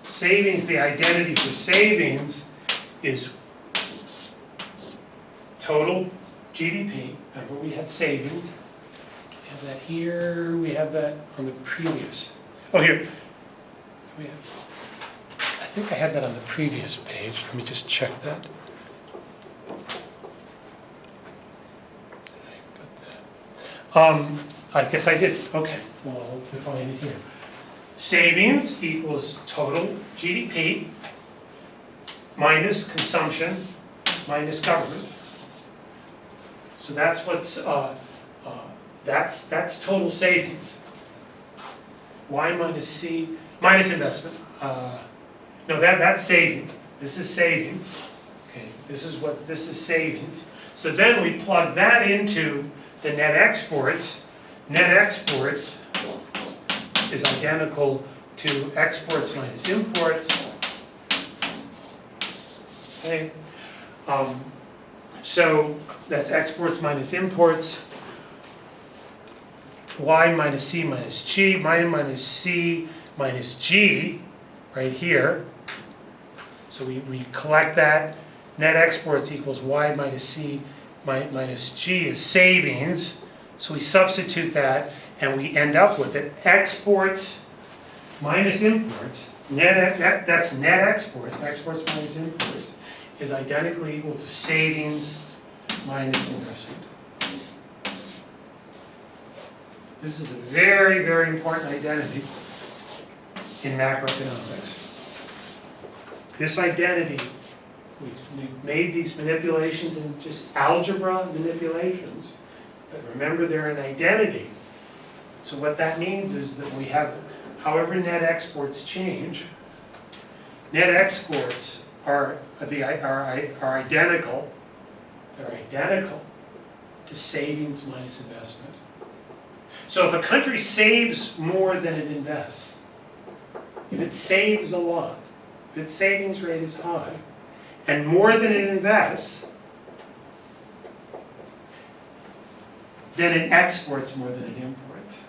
the identity for savings is total GDP. Remember we had savings. We have that here, we have that on the previous. Oh, here. We have, I think I had that on the previous page. Let me just check that. I guess I did. Okay, well, I'll define it here. Savings equals total GDP minus consumption minus government. So that's what's that's total savings. Y minus C minus investment. No, that's savings. This is savings. Okay, this is savings. So then we plug that into the net exports. Net exports is identical to exports minus imports. Okay. So that's exports minus imports. Y minus C minus G, Y minus C minus G, right here. So we collect that. Net exports equals Y minus C minus G is savings. So we substitute that and we end up with it. Exports minus imports, that's net exports, exports minus imports, is identically equal to savings minus investment. This is a very, very important identity in macroeconomics. This identity, we made these manipulations in just algebra manipulations, but remember they're an identity. So what that means is that we have, however net exports change, net exports are identical. They're identical to savings minus investment. So if a country saves more than it invests, if it saves a lot, if its savings rate is high, and more than it invests, then it exports more than it imports.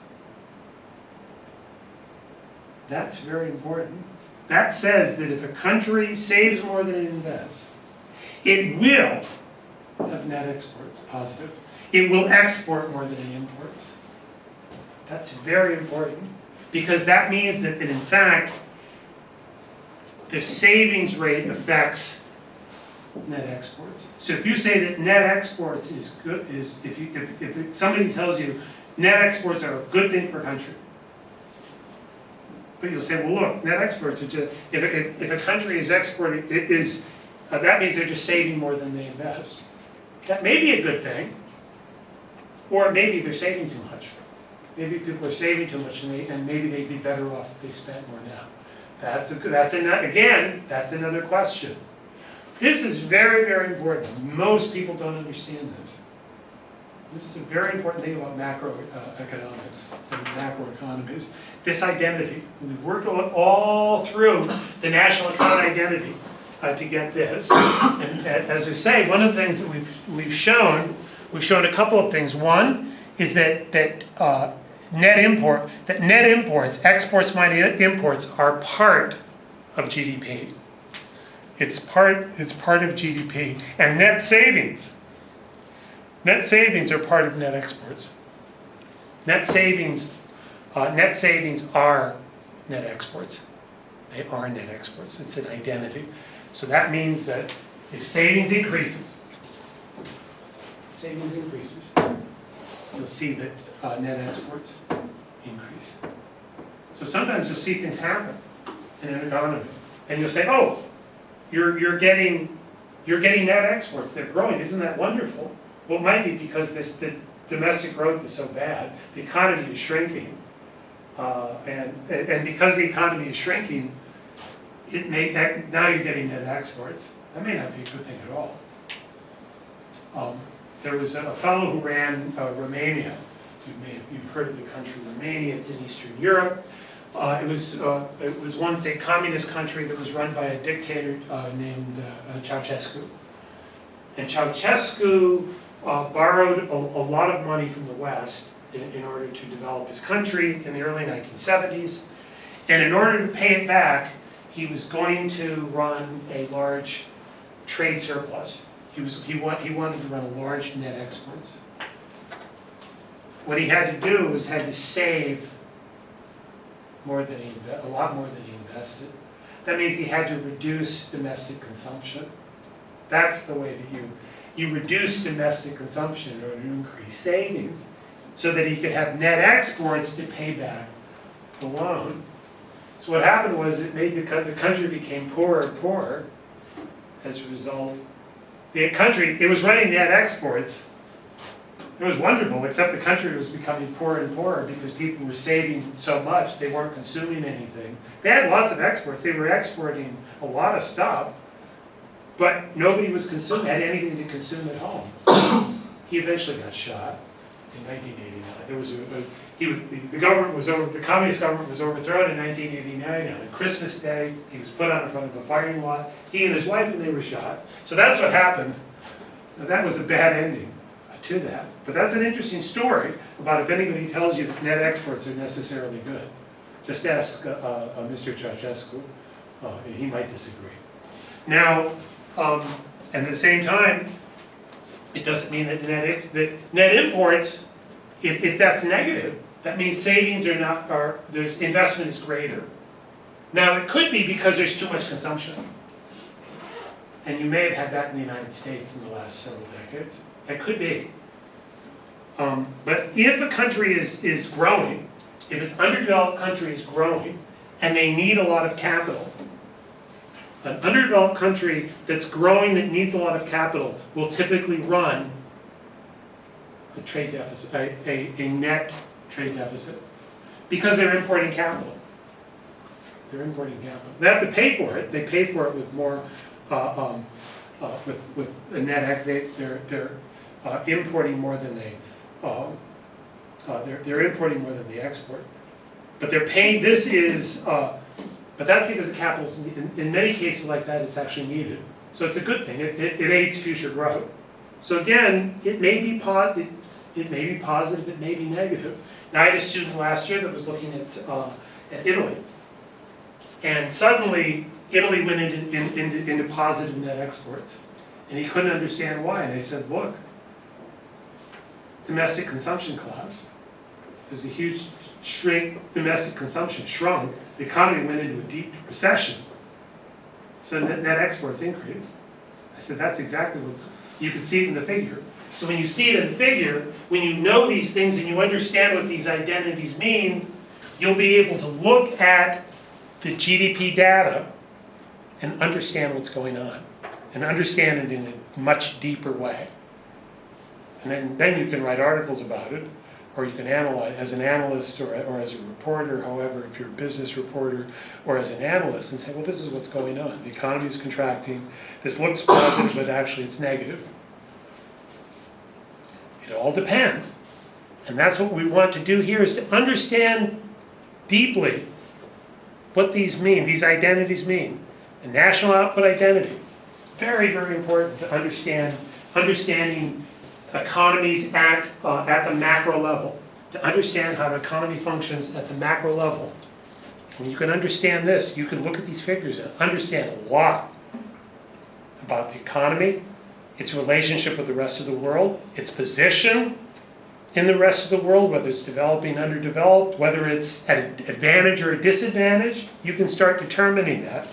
That's very important. That says that if a country saves more than it invests, it will have net exports, positive. It will export more than it imports. That's very important, because that means that in fact, the savings rate affects net exports. So if you say that net exports is good, if somebody tells you net exports are a good thing for a country, but you'll say, well, look, net exports are just, if a country is exporting, that means they're just saving more than they invest. That may be a good thing, or maybe they're saving too much. Maybe people are saving too much, and maybe they'd be better off if they spent more now. That's another question. This is very, very important. Most people don't understand this. This is a very important thing about macroeconomics and macroeconomies. This identity. We've worked all through the national account identity to get this. And as we say, one of the things that we've shown a couple of things. One is that net imports, exports minus imports, are part of GDP. It's part of GDP. And net savings are part of net exports. Net savings are net exports. They are net exports. It's an identity. So that means that if savings increases, you'll see that net exports increase. So sometimes you'll see things happen in an economy, and you'll say, "Oh, you're getting net exports. They're growing. Isn't that wonderful?" Well, it might be because the domestic growth is so bad. The economy is shrinking, and because the economy is shrinking, now you're getting net exports. That may not be a good thing at all. There was a fellow who ran Romania. You've heard of the country Romania. It's in Eastern Europe. It was once a communist country that was run by a dictator named Ceausescu. And Ceausescu borrowed a lot of money from the West in order to develop his country in the early 1970s. And in order to pay it back, he was going to run a large trade surplus. He wanted to run a large net exports. What he had to do was had to save a lot more than he invested. That means he had to reduce domestic consumption. That's the way that you reduce domestic consumption in order to increase savings, so that he could have net exports to pay back the loan. So what happened was it made the country became poorer and poorer as a result. It was running net exports. It was wonderful, except the country was becoming poorer and poorer because people were saving so much, they weren't consuming anything. They had lots of exports. They were exporting a lot of stuff, but nobody was had anything to consume at home. He eventually got shot in 1989. The communist government was overthrown in 1989 on a Christmas Day. He was put on in front of a firing lot. He and his wife, and they were shot. So that's what happened. Now, that was a bad ending to that. But that's an interesting story about if anybody tells you that net exports are necessarily good. Just ask Mr. Ceausescu. He might disagree. Now, at the same time, it doesn't mean that net imports, if that's negative, that means savings there's investment is greater. Now, it could be because there's too much consumption. And you may have had that in the United States in the last several decades. It could be. But if a country is growing, if its underdeveloped country is growing, and they need a lot of capital, an underdeveloped country that's growing that needs a lot of capital will typically run a trade deficit, a net trade deficit, because they're importing capital. They're importing capital. They have to pay for it. They pay for it with more, with a net. They're importing more than they're importing more than they export. But they're paying. But that's because the capital's in many cases like that, it's actually needed. So it's a good thing. It aids future growth. So again, it may be positive, it may be negative. Now, I had a student last year that was looking at Italy, and suddenly Italy went into positive net exports, and he couldn't understand why. And I said, look, domestic consumption collapsed. There's a huge domestic consumption shrunk. The economy went into a deep recession. So net exports increased. I said, that's exactly you can see it in the figure. So when you see it in the figure, when you know these things and you understand what these identities mean, you'll be able to look at the GDP data and understand what's going on, and understand it in a much deeper way. And then you can write articles about it, or you can analyze as an analyst or as a reporter, however, if you're a business reporter, or as an analyst, and say, well, this is what's going on. The economy is contracting. This looks positive, but actually it's negative. It all depends. And that's what we want to do here, is to understand deeply what these mean, these identities mean. The national output identity, very, very important to understanding economies at the macro level, to understand how the economy functions at the macro level. When you can understand this, you can look at these figures and understand a lot about the economy, its relationship with the rest of the world, its position in the rest of the world, whether it's developing, underdeveloped, whether it's at an advantage or a disadvantage, you can start determining that.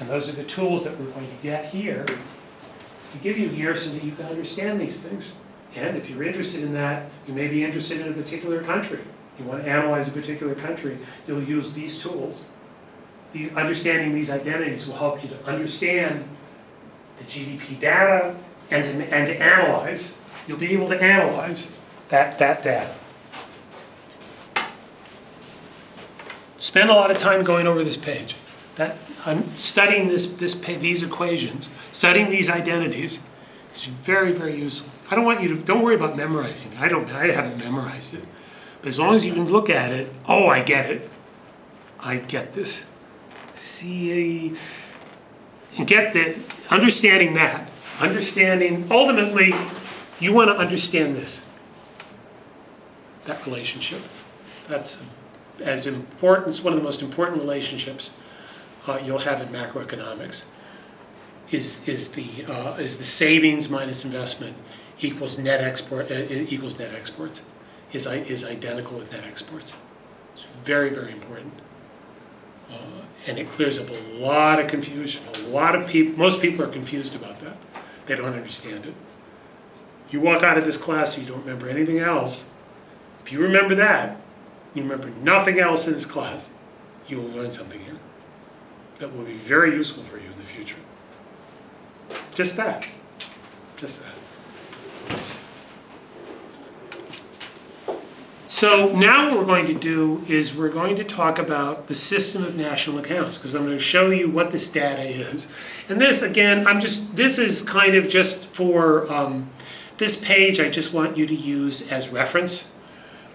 And those are the tools that we're going to get here, to give you here so that you can understand these things. And if you're interested in that, you may be interested in a particular country. You want to analyze a particular country, you'll use these tools. Understanding these identities will help you to understand the GDP data and to analyze. You'll be able to analyze that data. Spend a lot of time going over this page. I'm studying these equations, studying these identities. It's very, very useful. I don't want you to, don't worry about memorizing it. I haven't memorized it. But as long as you can look at it, oh, I get it. I get this. See, and get that, understanding that. Ultimately, you want to understand this. That relationship. That's as important, it's one of the most important relationships you'll have in macroeconomics. Is the savings minus investment equals net export equals net exports. Is identical with net exports. It's very, very important. And it clears up a lot of confusion. Most people are confused about that. They don't understand it. You walk out of this class and you don't remember anything else. If you remember that, you remember nothing else in this class, you will learn something here that will be very useful for you in the future. Just that. Just that. So now what we're going to do is we're going to talk about the system of national accounts, because I'm going to show you what this data is. And this, again, this is kind of just for this page, I just want you to use as reference.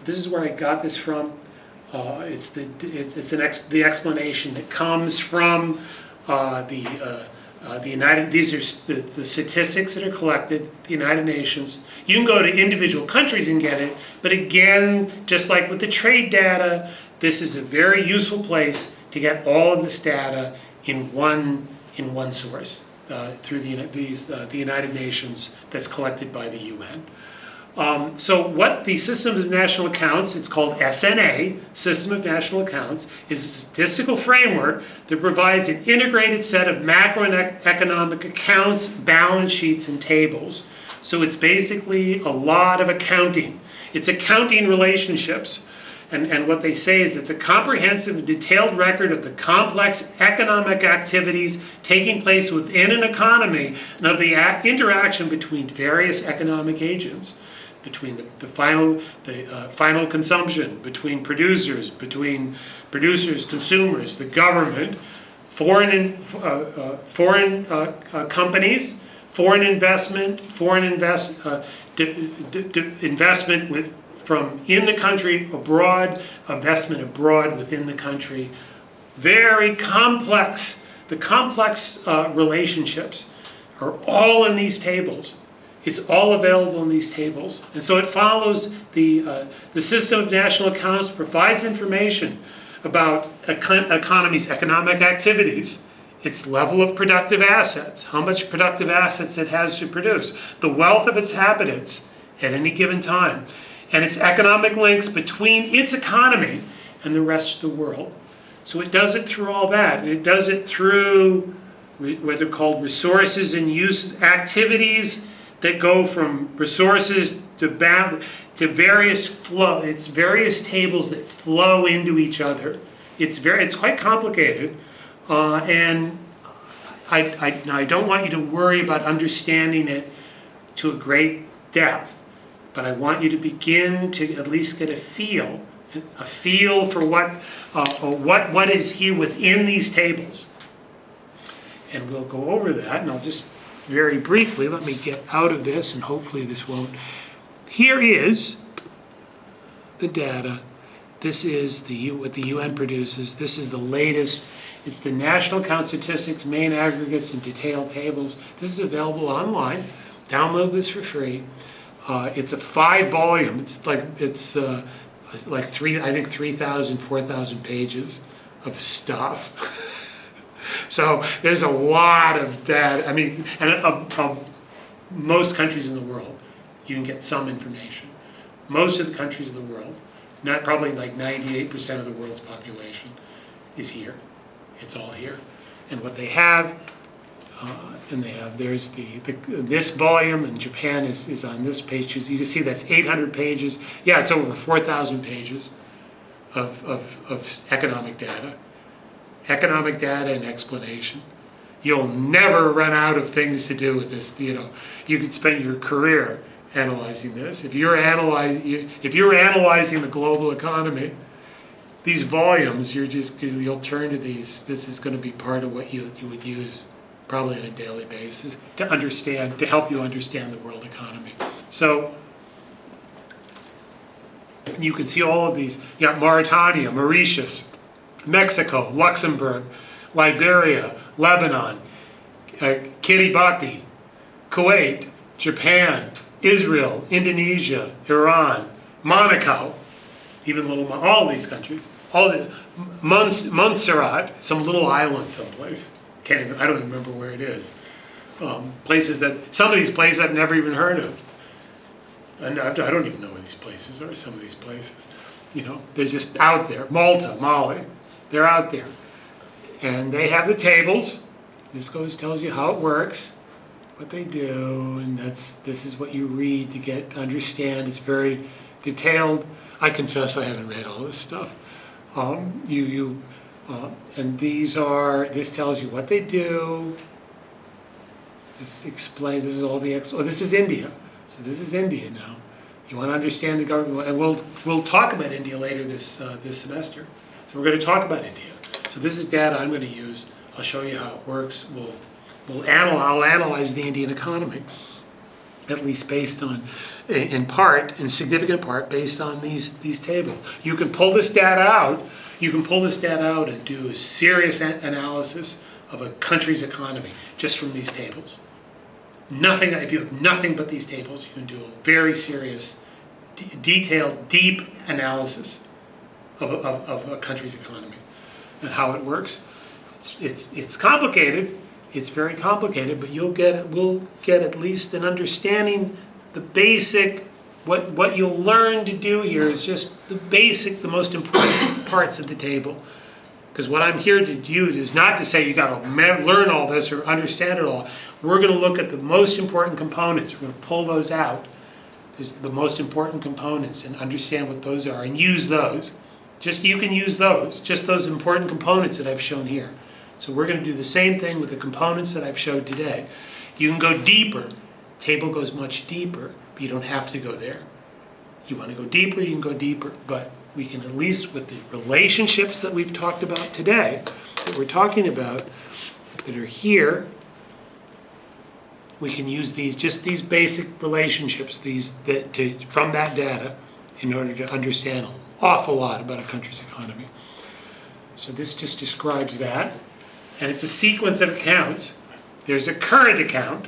This is where I got this from. It's the explanation that comes from the United. These are the statistics that are collected, the United Nations. You can go to individual countries and get it, but again, just like with the trade data, this is a very useful place to get all of this data in one source through the United Nations that's collected by the UN. So what the System of National Accounts, it's called SNA, System of National Accounts, is a statistical framework that provides an integrated set of macroeconomic accounts, balance sheets, and tables. So it's basically a lot of accounting. It's accounting relationships. And what they say is it's a comprehensive and detailed record of the complex economic activities taking place within an economy and of the interaction between various economic agents, between the final consumption, between producers, consumers, the government, foreign companies, foreign investment, investment from in the country, abroad, investment abroad within the country. Very complex. The complex relationships are all in these tables. It's all available in these tables. And so it follows the System of National Accounts provides information about economy's economic activities, its level of productive assets, how much productive assets it has to produce, the wealth of its inhabitants at any given time, and its economic links between its economy and the rest of the world. So it does it through all that. And it does it through what are called resources and use activities that go from resources to various flow. It's various tables that flow into each other. It's quite complicated, and I don't want you to worry about understanding it to a great depth, but I want you to begin to at least get a feel for what is here within these tables, and we'll go over that. And I'll just very briefly, let me get out of this, and hopefully this won't. Here is the data. This is what the UN produces. This is the latest. It's the National Account Statistics, main aggregates, and detailed tables. This is available online. Download this for free. It's a 5-volume. It's like 3,000, 4,000 pages of stuff. So there's a lot of data. I mean, and of most countries in the world, you can get some information. most of the countries of the world, not probably like 98% of the world's population is here. It's all here. And what they have, there's this volume, and Japan is on this page. You can see that's 800 pages. Yeah, it's over 4,000 pages of economic data. Economic data and explanation. You'll never run out of things to do with this. You could spend your career analyzing this. If you're analyzing the global economy, these volumes, you'll turn to these. This is going to be part of what you would use probably on a daily basis to help you understand the world economy. So you can see all of these. You got Mauritania, Mauritius, Mexico, Luxembourg, Liberia, Lebanon, Kiribati, Kuwait, Japan, Israel, Indonesia, Iran, Monaco, all these countries, all the Montserrat, some little island someplace. I don't even remember where it is. Some of these places I've never even heard of. And I don't even know where these places are, some of these places. They're just out there. Malta, Mali, they're out there. And they have the tables. This tells you how it works, what they do, and this is what you read to understand. It's very detailed. I confess I haven't read all this stuff. And this tells you what they do. This is all the this is India. So this is India now. You want to understand the government, and we'll talk about India later this semester. So we're going to talk about India. So this is data I'm going to use. I'll show you how it works. I'll analyze the Indian economy, at least based on, in significant part, based on these tables. You can pull this data out. You can pull this data out and do a serious analysis of a country's economy just from these tables. If you have nothing but these tables, you can do a very serious, detailed, deep analysis of a country's economy and how it works. It's complicated. It's very complicated, but we'll get at least an understanding. The basic, what you'll learn to do here is just the most important parts of the table. Because what I'm here to do is not to say you got to learn all this or understand it all. We're going to look at the most important components. We're going to pull those out. There's the most important components and understand what those are and use those. You can use those, just those important components that I've shown here. So we're going to do the same thing with the components that I've showed today. You can go deeper. Table goes much deeper, but you don't have to go there. You want to go deeper, you can go deeper, but we can at least, with the relationships that we've talked about today, that we're talking about, that are here, we can use these basic relationships, from that data, in order to understand an awful lot about a country's economy. So this just describes that, and it's a sequence of accounts. There's a current account.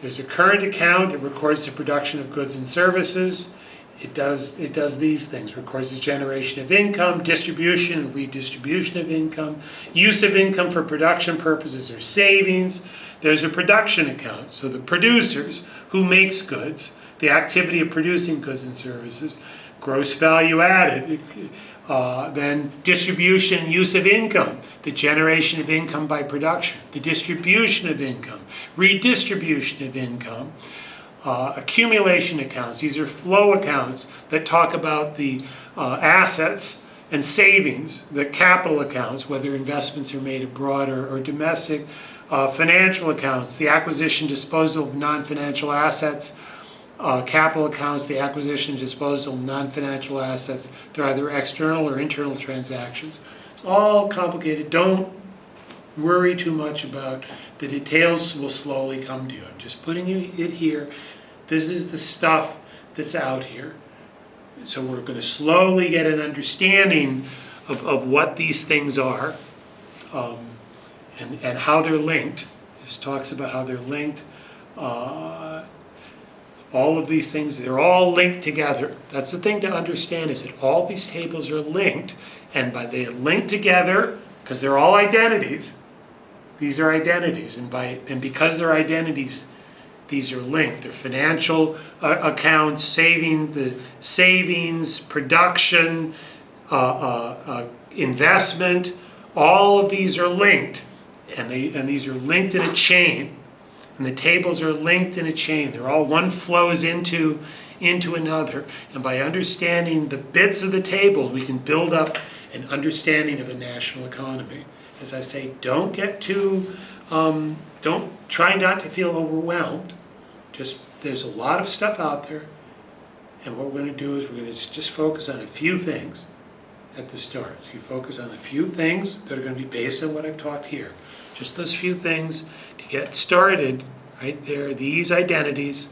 It records the production of goods and services. It does these things, records the generation of income, distribution and redistribution of income, use of income for production purposes or savings. There's a production account, so the producers, who makes goods, the activity of producing goods and services, gross value added, then distribution and use of income, the generation of income by production, the distribution of income, redistribution of income, accumulation accounts. These are flow accounts that talk about the assets and savings, the capital accounts, whether investments are made abroad or domestic, financial accounts, the acquisition, disposal of non-financial assets, capital accounts, the acquisition and disposal of non-financial assets. They're either external or internal transactions. It's all complicated. Don't worry too much about the details. Will slowly come to you. I'm just putting it here. This is the stuff that's out here. So we're going to slowly get an understanding of what these things are and how they're linked. This talks about how they're linked. All of these things, they're all linked together. That's the thing to understand, is that all these tables are linked, and they're linked together because they're all identities. These are identities, and because they're identities, these are linked. They're financial accounts, savings, production, investment. All of these are linked, and these are linked in a chain. And the tables are linked in a chain. They're all, one flows into another. And by understanding the bits of the table, we can build up an understanding of a national economy. As I say, don't get too, don't try not to feel overwhelmed. Just, there's a lot of stuff out there. And what we're going to do is we're going to just focus on a few things at the start. So you focus on a few things that are going to be based on what I've talked here. Just those few things to get started. Right there, these identities,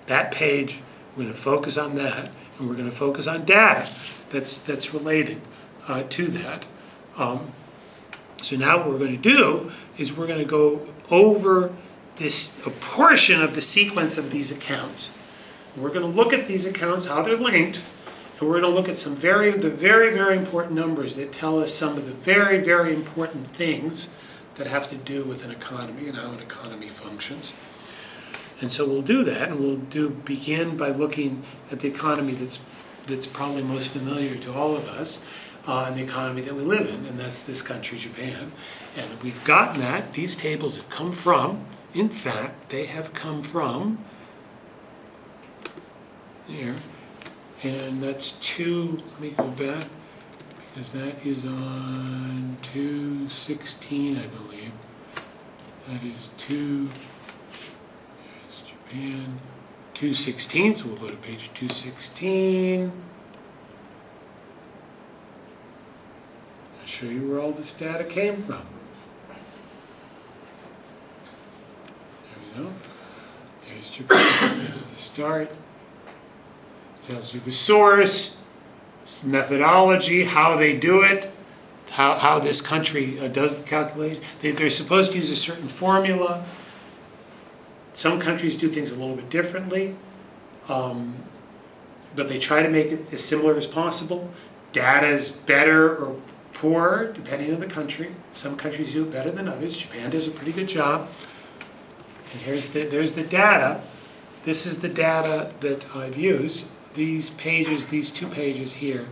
that page, we're going to focus on that, and we're going to focus on data that's related to that. So now what we're going to do is we're going to go over a portion of the sequence of these accounts. And we're going to look at these accounts, how they're linked, and we're going to look at the very, very important numbers that tell us some of the very, very important things that have to do with an economy and how an economy functions. And so we'll do that, and we'll begin by looking at the economy that's probably most familiar to all of us, and the economy that we live in, and that's this country, Japan. And we've gotten that. These tables have come from, in fact, they have come from here, and that's let me go back, because that is on 216, I believe. That is there's Japan, 216, so we'll go to page 216. I'll show you where all this data came from. There we go. There's Japan, there's the start. It tells you the source, methodology, how they do it, how this country does the calculation. They're supposed to use a certain formula. Some countries do things a little bit differently, but they try to make it as similar as possible. Data is better or poorer depending on the country. Some countries do it better than others. Japan does a pretty good job. And there's the data. This is the data that I've used. These pages, these 2 pages here,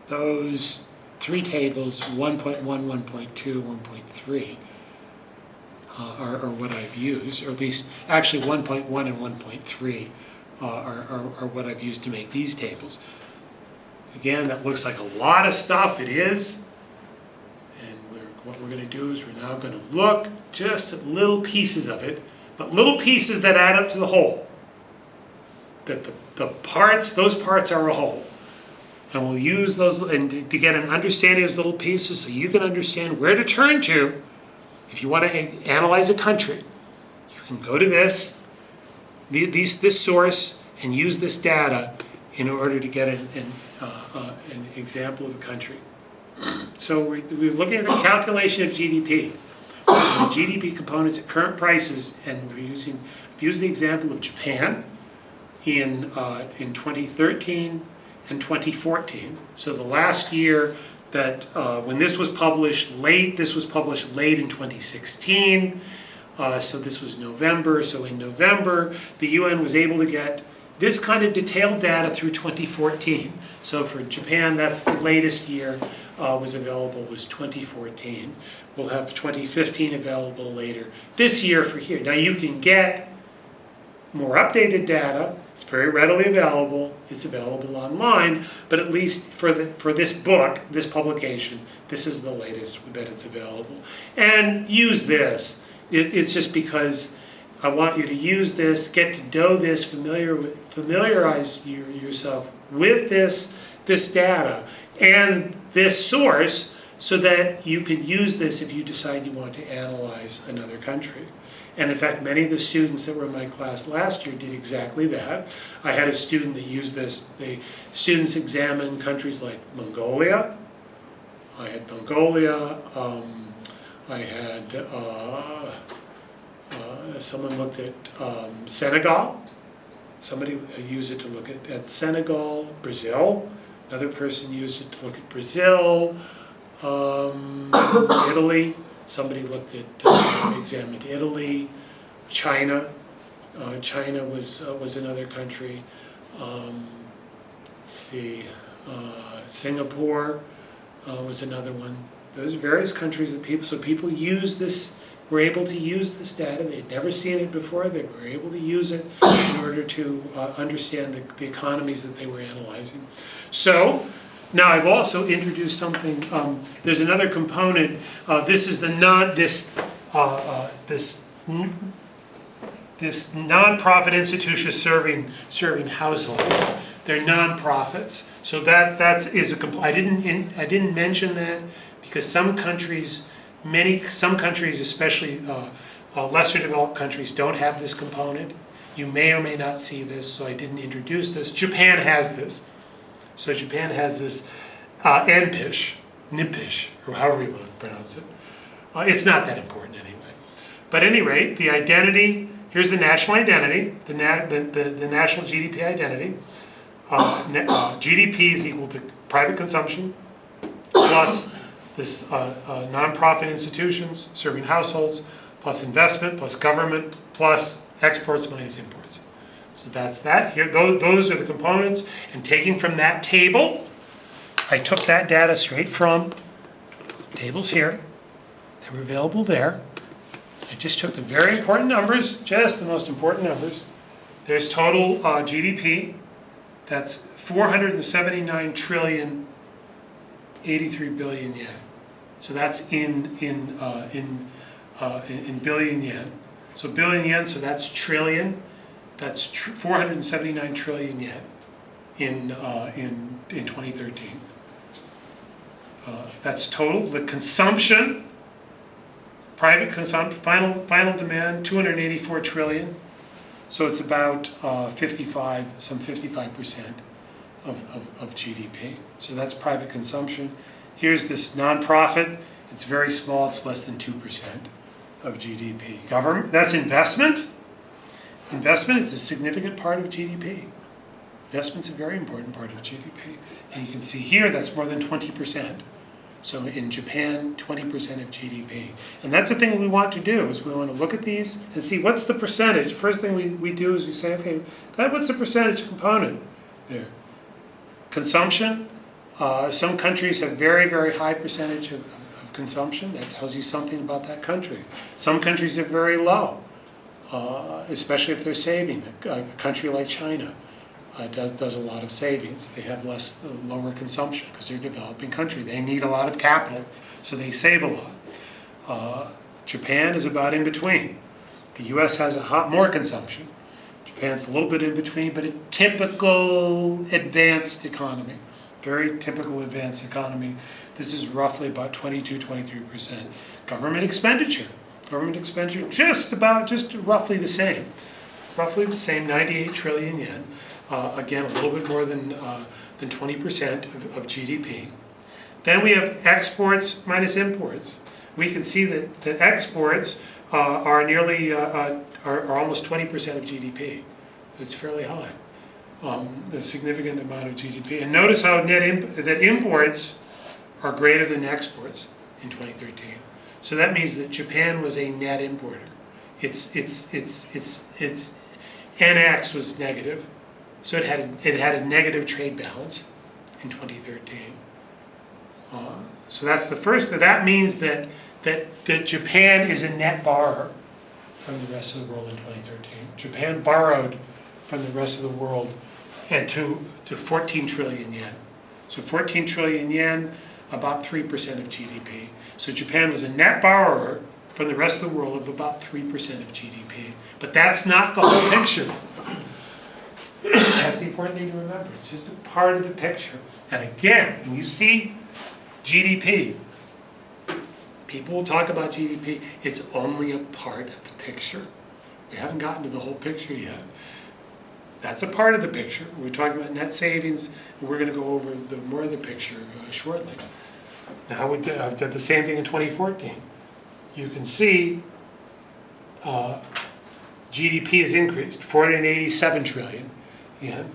those 3 tables, 1.1, 1.2, 1.3, are what I've used, or at least actually 1.1 and 1.3 are what I've used to make these tables. Again, that looks like a lot of stuff. It is. And what we're going to do is we're now going to look just at little pieces of it, but little pieces that add up to the whole. That those parts are a whole. And we'll use those and to get an understanding of those little pieces so you can understand where to turn to if you want to analyze a country. You can go to this source and use this data in order to get an example of a country. So we're looking at a calculation of GDP. The GDP components at current prices, and we're using the example of Japan in 2013 and 2014. So the last year that when this was published late in 2016. So this was November. So in November, the UN was able to get this kind of detailed data through 2014. So for Japan, that's the latest year was 2014. We'll have 2015 available later this year for here. Now you can get more updated data. It's very readily available. It's available online, but at least for this book, this publication, this is the latest that it's available. And use this. It's just because I want you to use this, get to know this, familiarize yourself with this data and this source, so that you can use this if you decide you want to analyze another country. And in fact, many of the students that were in my class last year did exactly that. I had a student that used this. The students examined countries like Mongolia. I had Mongolia. I had someone looked at Senegal. Somebody used it to look at Senegal, Brazil. Another person used it to look at Brazil, Italy. Somebody looked at, examined Italy, China. China was another country. Let's see, Singapore was another one. Those various countries that people use this, were able to use this data. They'd never seen it before. They were able to use it in order to understand the economies that they were analyzing. So now I've also introduced something. There's another component. This is the this nonprofit institution serving households. They're nonprofits. So that is a I didn't mention that because some countries, especially lesser developed countries, don't have this component. You may or may not see this, so I didn't introduce this. Japan has this. So Japan has this NPISH, or however you want to pronounce it. It's not that important anyway. But at any rate, the identity, here's the national identity, the national GDP identity. GDP is equal to private consumption plus this nonprofit institutions serving households plus investment plus government plus exports minus imports. So that's that. Here, those are the components. And taking from that table, I took that data straight from tables here. They were available there. I just took the very important numbers, just the most important numbers. There's total GDP. That's 479 trillion, 83 billion yen. So that's in billion yen. So billion yen, so that's trillion. That's 479 trillion yen in 2013. That's total. The consumption, private consumption, final demand, 284 trillion. So it's about 55% of GDP. So that's private consumption. Here's this nonprofit. It's very small. It's less than 2% of GDP. Government, that's investment. Investment is a significant part of GDP. Investment's a very important part of GDP. And you can see here that's more than 20%. So in Japan, 20% of GDP. And that's the thing we want to do, is we want to look at these and see what's the percentage. First thing we do is we say, okay, what's the percentage component there? Consumption. Some countries have very, very high percentage of consumption. That tells you something about that country. Some countries are very low, especially if they're saving. A country like China does a lot of savings. They have lower consumption because they're a developing country. They need a lot of capital, so they save a lot. Japan is about in between. The US has a lot more consumption. Japan's a little bit in between, but a typical advanced economy. Very typical advanced economy. This is roughly about 22-23%. Government expenditure. Just roughly the same. 98 trillion yen. Again, a little bit more than 20% of GDP. Then we have exports minus imports. We can see that exports are nearly are almost 20% of GDP. It's fairly high. A significant amount of GDP. And notice how that imports are greater than exports in 2013. So that means that Japan was a net importer. Its NX was negative. So it had a negative trade balance in 2013. So that's the first. That means that Japan is a net borrower from the rest of the world in 2013. Japan borrowed from the rest of the world and to 14 trillion yen. So 14 trillion yen, about 3% of GDP. So Japan was a net borrower from the rest of the world of about 3% of GDP. But that's not the whole picture. That's the important thing to remember. It's just a part of the picture. And again, when you see GDP, people will talk about GDP. It's only a part of the picture. We haven't gotten to the whole picture yet. That's a part of the picture. We're talking about net savings, and we're going to go over more of the picture shortly. Now, I've done the same thing in 2014. You can see GDP has increased, 487 trillion yen.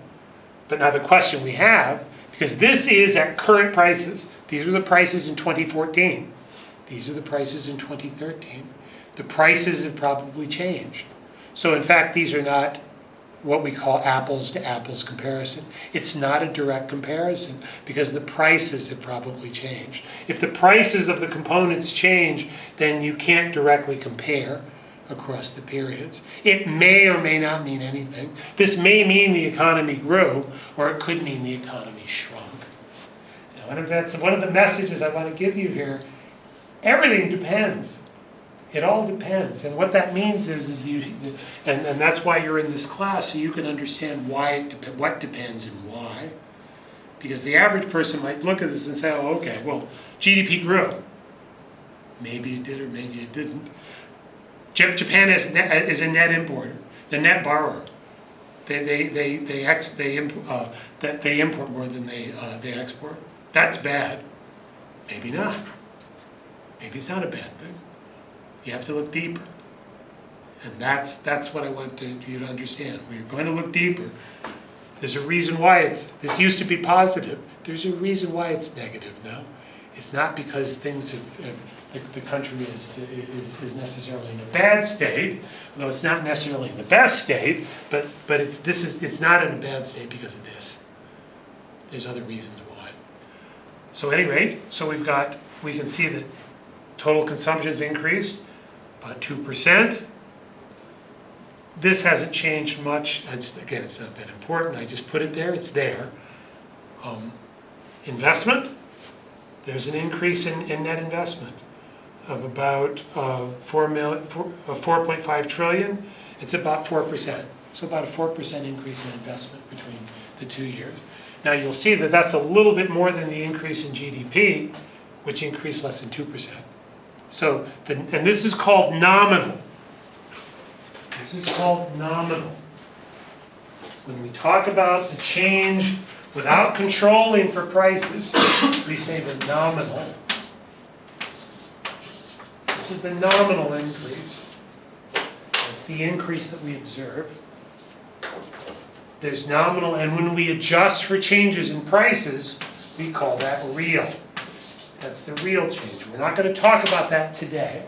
But now the question we have, because this is at current prices, these were the prices in 2014. These are the prices in 2013. The prices have probably changed. So in fact, these are not what we call apples to apples comparison. It's not a direct comparison because the prices have probably changed. If the prices of the components change, then you can't directly compare across the periods. It may or may not mean anything. This may mean the economy grew, or it could mean the economy shrunk. And that's one of the messages I want to give you here. Everything depends. It all depends. And what that means is you, and that's why you're in this class, so you can understand what depends and why. Because the average person might look at this and say, oh, okay, well, GDP grew. Maybe it did or maybe it didn't. Japan is a net importer, the net borrower. They import more than they export. That's bad. Maybe not. Maybe it's not a bad thing. You have to look deeper. And that's what I want you to understand. We're going to look deeper. There's a reason why this used to be positive. There's a reason why it's negative now. It's not because things the country is necessarily in a bad state, although it's not necessarily in the best state, but it's not in a bad state because of this. There's other reasons why. So at any rate, we can see that total consumption has increased about 2%. This hasn't changed much. Again, it's not that important. I just put it there. It's there. Investment, there's an increase in net investment of about 4.5 trillion. It's about 4%. So about a 4% increase in investment between the 2 years. Now you'll see that that's a little bit more than the increase in GDP, which increased less than 2%. So, and this is called nominal. This is called nominal. When we talk about the change without controlling for prices, we say the nominal. This is the nominal increase. It's the increase that we observe. There's nominal, and when we adjust for changes in prices, we call that real. That's the real change. We're not going to talk about that today.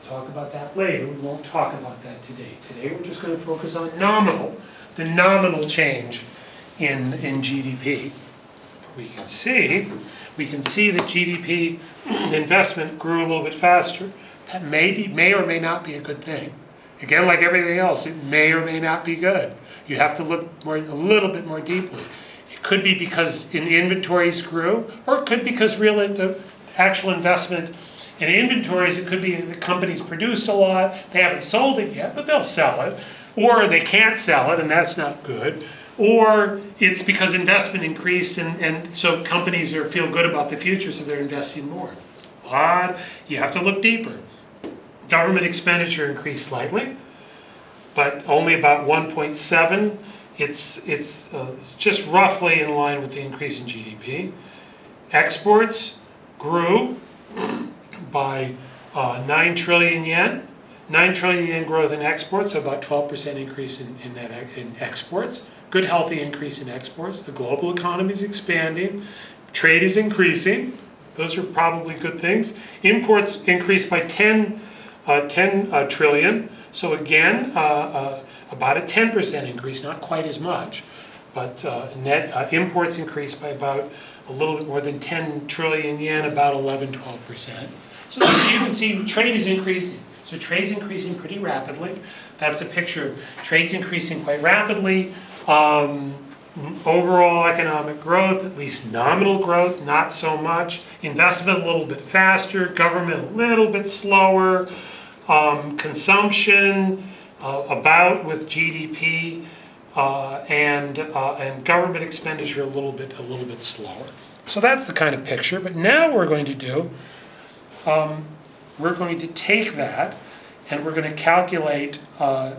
We'll talk about that later. We won't talk about that today. Today we're just going to focus on nominal, the nominal change in GDP. We can see that GDP investment grew a little bit faster. That may or may not be a good thing. Again, like everything else, it may or may not be good. You have to look a little bit more deeply. It could be because inventories grew, or it could be because the actual investment in inventories, it could be the companies produced a lot, they haven't sold it yet, but they'll sell it. Or they can't sell it, and that's not good. Or it's because investment increased, and so companies feel good about the future, so they're investing more. It's odd. You have to look deeper. Government expenditure increased slightly, but only about 1.7. It's just roughly in line with the increase in GDP. Exports grew by 9 trillion yen. 9 trillion yen growth in exports, so about 12% increase in exports. Good, healthy increase in exports. The global economy is expanding. Trade is increasing. Those are probably good things. Imports increased by 10 trillion. So again, about a 10% increase, not quite as much, but net imports increased by about a little bit more than 10 trillion yen, about 11-12%. So you can see trade is increasing. So trade's increasing pretty rapidly. That's a picture of trade's increasing quite rapidly. Overall economic growth, at least nominal growth, not so much. Investment a little bit faster, government a little bit slower. Consumption about with GDP, and government expenditure a little bit slower. So that's the kind of picture. But now we're going to do, we're going to take that and we're going to calculate. We're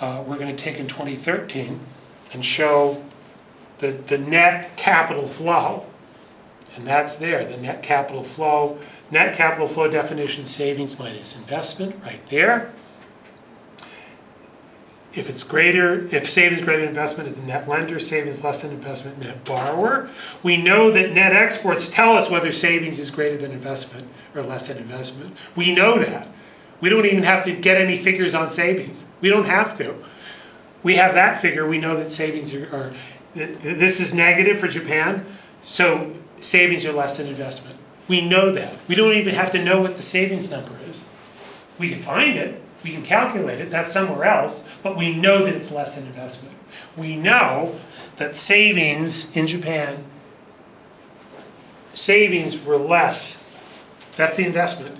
going to take in 2013 and show the net capital flow, and that's there. The net capital flow. Net capital flow definition: savings minus investment, right there. If savings greater than investment is the net lender, savings less than investment, net borrower. We know that net exports tell us whether savings is greater than investment or less than investment. We know that. We don't even have to get any figures on savings. We don't have to. We have that figure. We know that savings are this is negative for Japan, so savings are less than investment. We know that. We don't even have to know what the savings number is. We can find it. We can calculate it. That's somewhere else. But we know that it's less than investment. We know that savings in Japan, savings were less. That's the investment.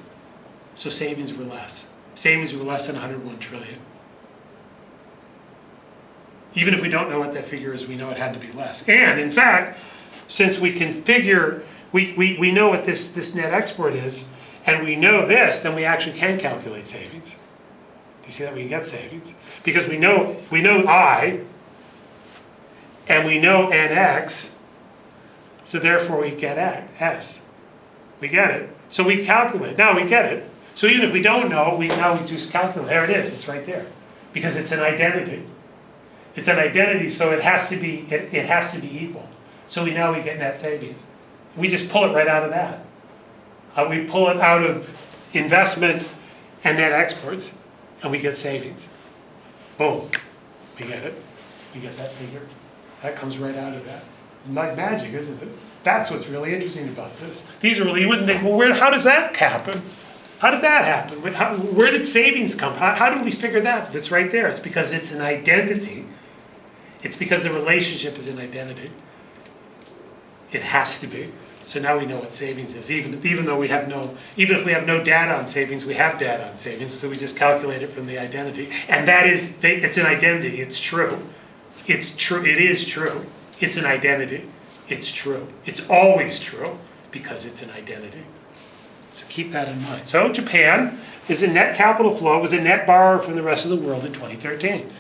So savings were less. Savings were less than 101 trillion. Even if we don't know what that figure is, we know it had to be less. And in fact, since we can figure, we know what this net export is, and we know this, then we actually can calculate savings. Do you see that? We can get savings. Because we know I, and we know NX, so therefore we get S. We get it. So we calculate. Now we get it. So even if we don't know, now we just calculate. There it is. It's right there. Because it's an identity. It's an identity, so it has to be equal. So now we get net savings. We just pull it right out of that. We pull it out of investment and net exports, and we get savings. Boom. We get it. We get that figure. That comes right out of that. Like magic, isn't it? That's what's really interesting about this. These are really, you wouldn't think, well, how does that happen? How did that happen? Where did savings come? How did we figure that? That's right there. It's because it's an identity. It's because the relationship is an identity. It has to be. So now we know what savings is. Even if we have no data on savings, we have data on savings. So we just calculate it from the identity. And that is, it's an identity. It's true. It's true. It is true. It's an identity. It's true. It's always true because it's an identity. So keep that in mind. So Japan is a net capital flow, was a net borrower from the rest of the world in 2013.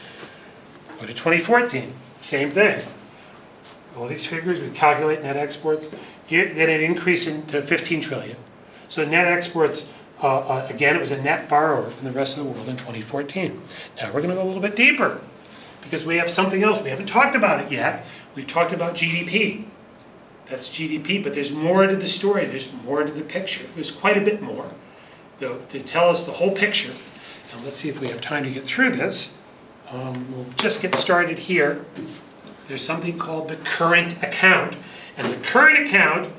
Go to 2014, same thing. All these figures, we calculate net exports. Here, then it increased to 15 trillion. So net exports, again, it was a net borrower from the rest of the world in 2014. Now we're going to go a little bit deeper because we have something else. We haven't talked about it yet. We've talked about GDP. That's GDP, but there's more to the story. There's more to the picture. There's quite a bit more though, to tell us the whole picture. Now let's see if we have time to get through this. We'll just get started here. There's something called the current account. And the current account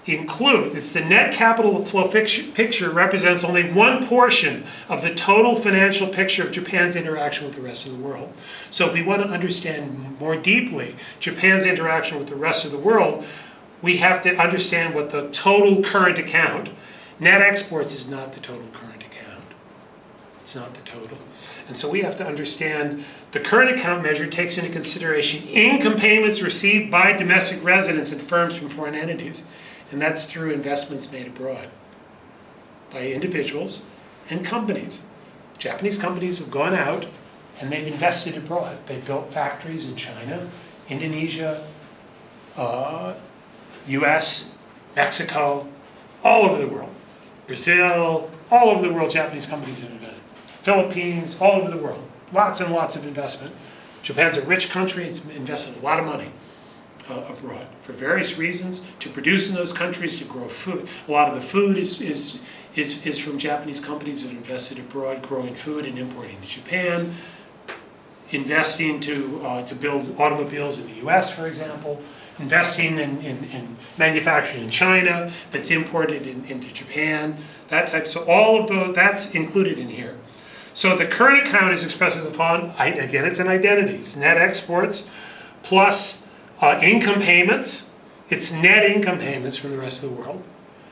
it's the net capital flow picture represents only one portion of the total financial picture of Japan's interaction with the rest of the world. So if we want to understand more deeply Japan's interaction with the rest of the world, we have to understand what the total current account. Net exports is not the total current account. It's not the total. And so we have to understand the current account measure takes into consideration income payments received by domestic residents and firms from foreign entities. And that's through investments made abroad by individuals and companies. Japanese companies have gone out and they've invested abroad. They've built factories in China, Indonesia, US, Mexico, all over the world. Brazil, all over the world, Japanese companies have invested. Philippines, all over the world. Lots and lots of investment. Japan's a rich country. It's invested a lot of money abroad for various reasons, to produce in those countries, to grow food. A lot of the food is from Japanese companies that invested abroad, growing food and importing to Japan, investing to build automobiles in the US, for example, investing in manufacturing in China that's imported into Japan, that type. So all of those, that's included in here. So the current account is expressed as upon, again, it's an identity. It's net exports plus income payments. It's net income payments from the rest of the world.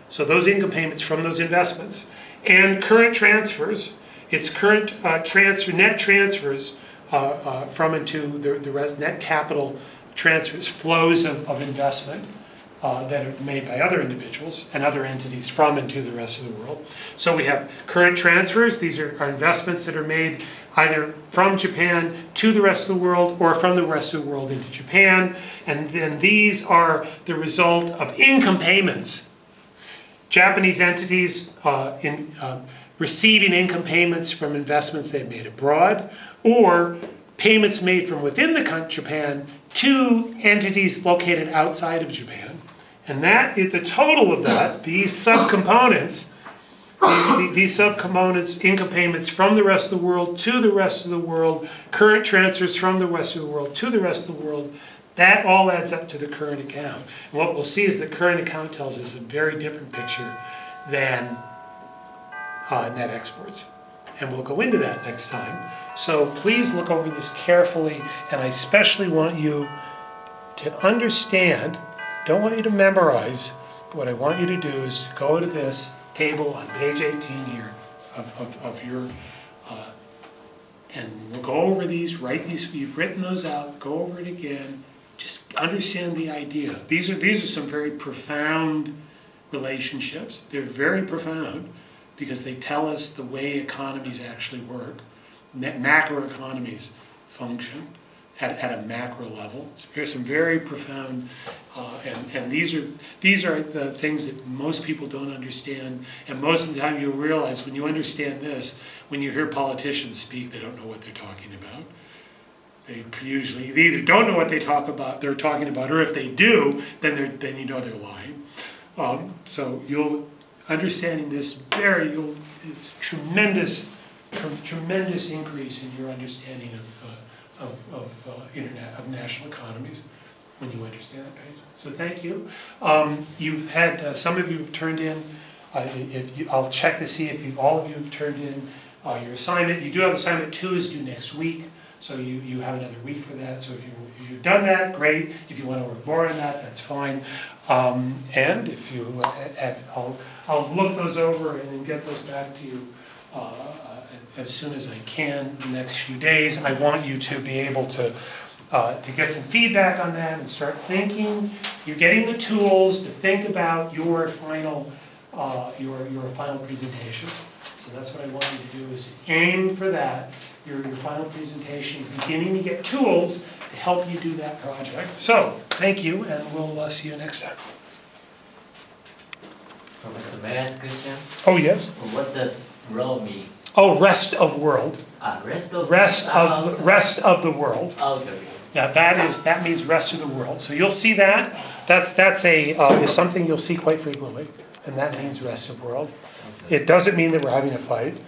So those income payments from those investments. And current transfers. It's current net transfers from and to the net capital transfers, flows of investment that are made by other individuals and other entities from and to the rest of the world. So we have current transfers. These are investments that are made either from Japan to the rest of the world or from the rest of the world into Japan. And then these are the result of income payments. Japanese entities receiving income payments from investments they've made abroad, or payments made from within Japan to entities located outside of Japan. And that is the total of that, these subcomponents, these subcomponents, income payments from the rest of the world to the rest of the world, current transfers from the rest of the world to the rest of the world, that all adds up to the current account. And what we'll see is the current account tells us a very different picture than net exports. And we'll go into that next time. So please look over this carefully, and I especially want you to understand, don't want you to memorize, but what I want you to do is go to this table on page 18 here of your, and we'll go over these, write these, you've written those out, go over it again, just understand the idea. These are some very profound relationships. They're very profound because they tell us the way economies actually work. Macroeconomies function at a macro level. It's some very profound, and these are the things that most people don't understand. And most of the time, you'll realize when you understand this, when you hear politicians speak, they don't know what they're talking about. They either don't know what they're talking about, or if they do, then you know they're lying. So understanding this it's a tremendous increase in your understanding of national economies when you understand that page. So thank you. You've had some of you have turned in. I'll check to see if all of you have turned in your assignment. You do have assignment 2 is due next week, so you have another week for that. So if you've done that, great. If you want to work more on that, that's fine. And if you, I'll look those over and then get those back to you as soon as I can in the next few days. I want you to be able to get some feedback on that and start thinking. You're getting the tools to think about your final presentation. So that's what I want you to do, is aim for that, your final presentation, beginning to get tools to help you do that project. So thank you, and we'll see you next time. So may I ask a question? Oh yes. What does ROW mean? Oh, rest of world. Rest of the world. Okay. Yeah, that means rest of the world. So you'll see that. That's is something you'll see quite frequently, and that means rest of world. Okay. It doesn't mean that we're having a fight.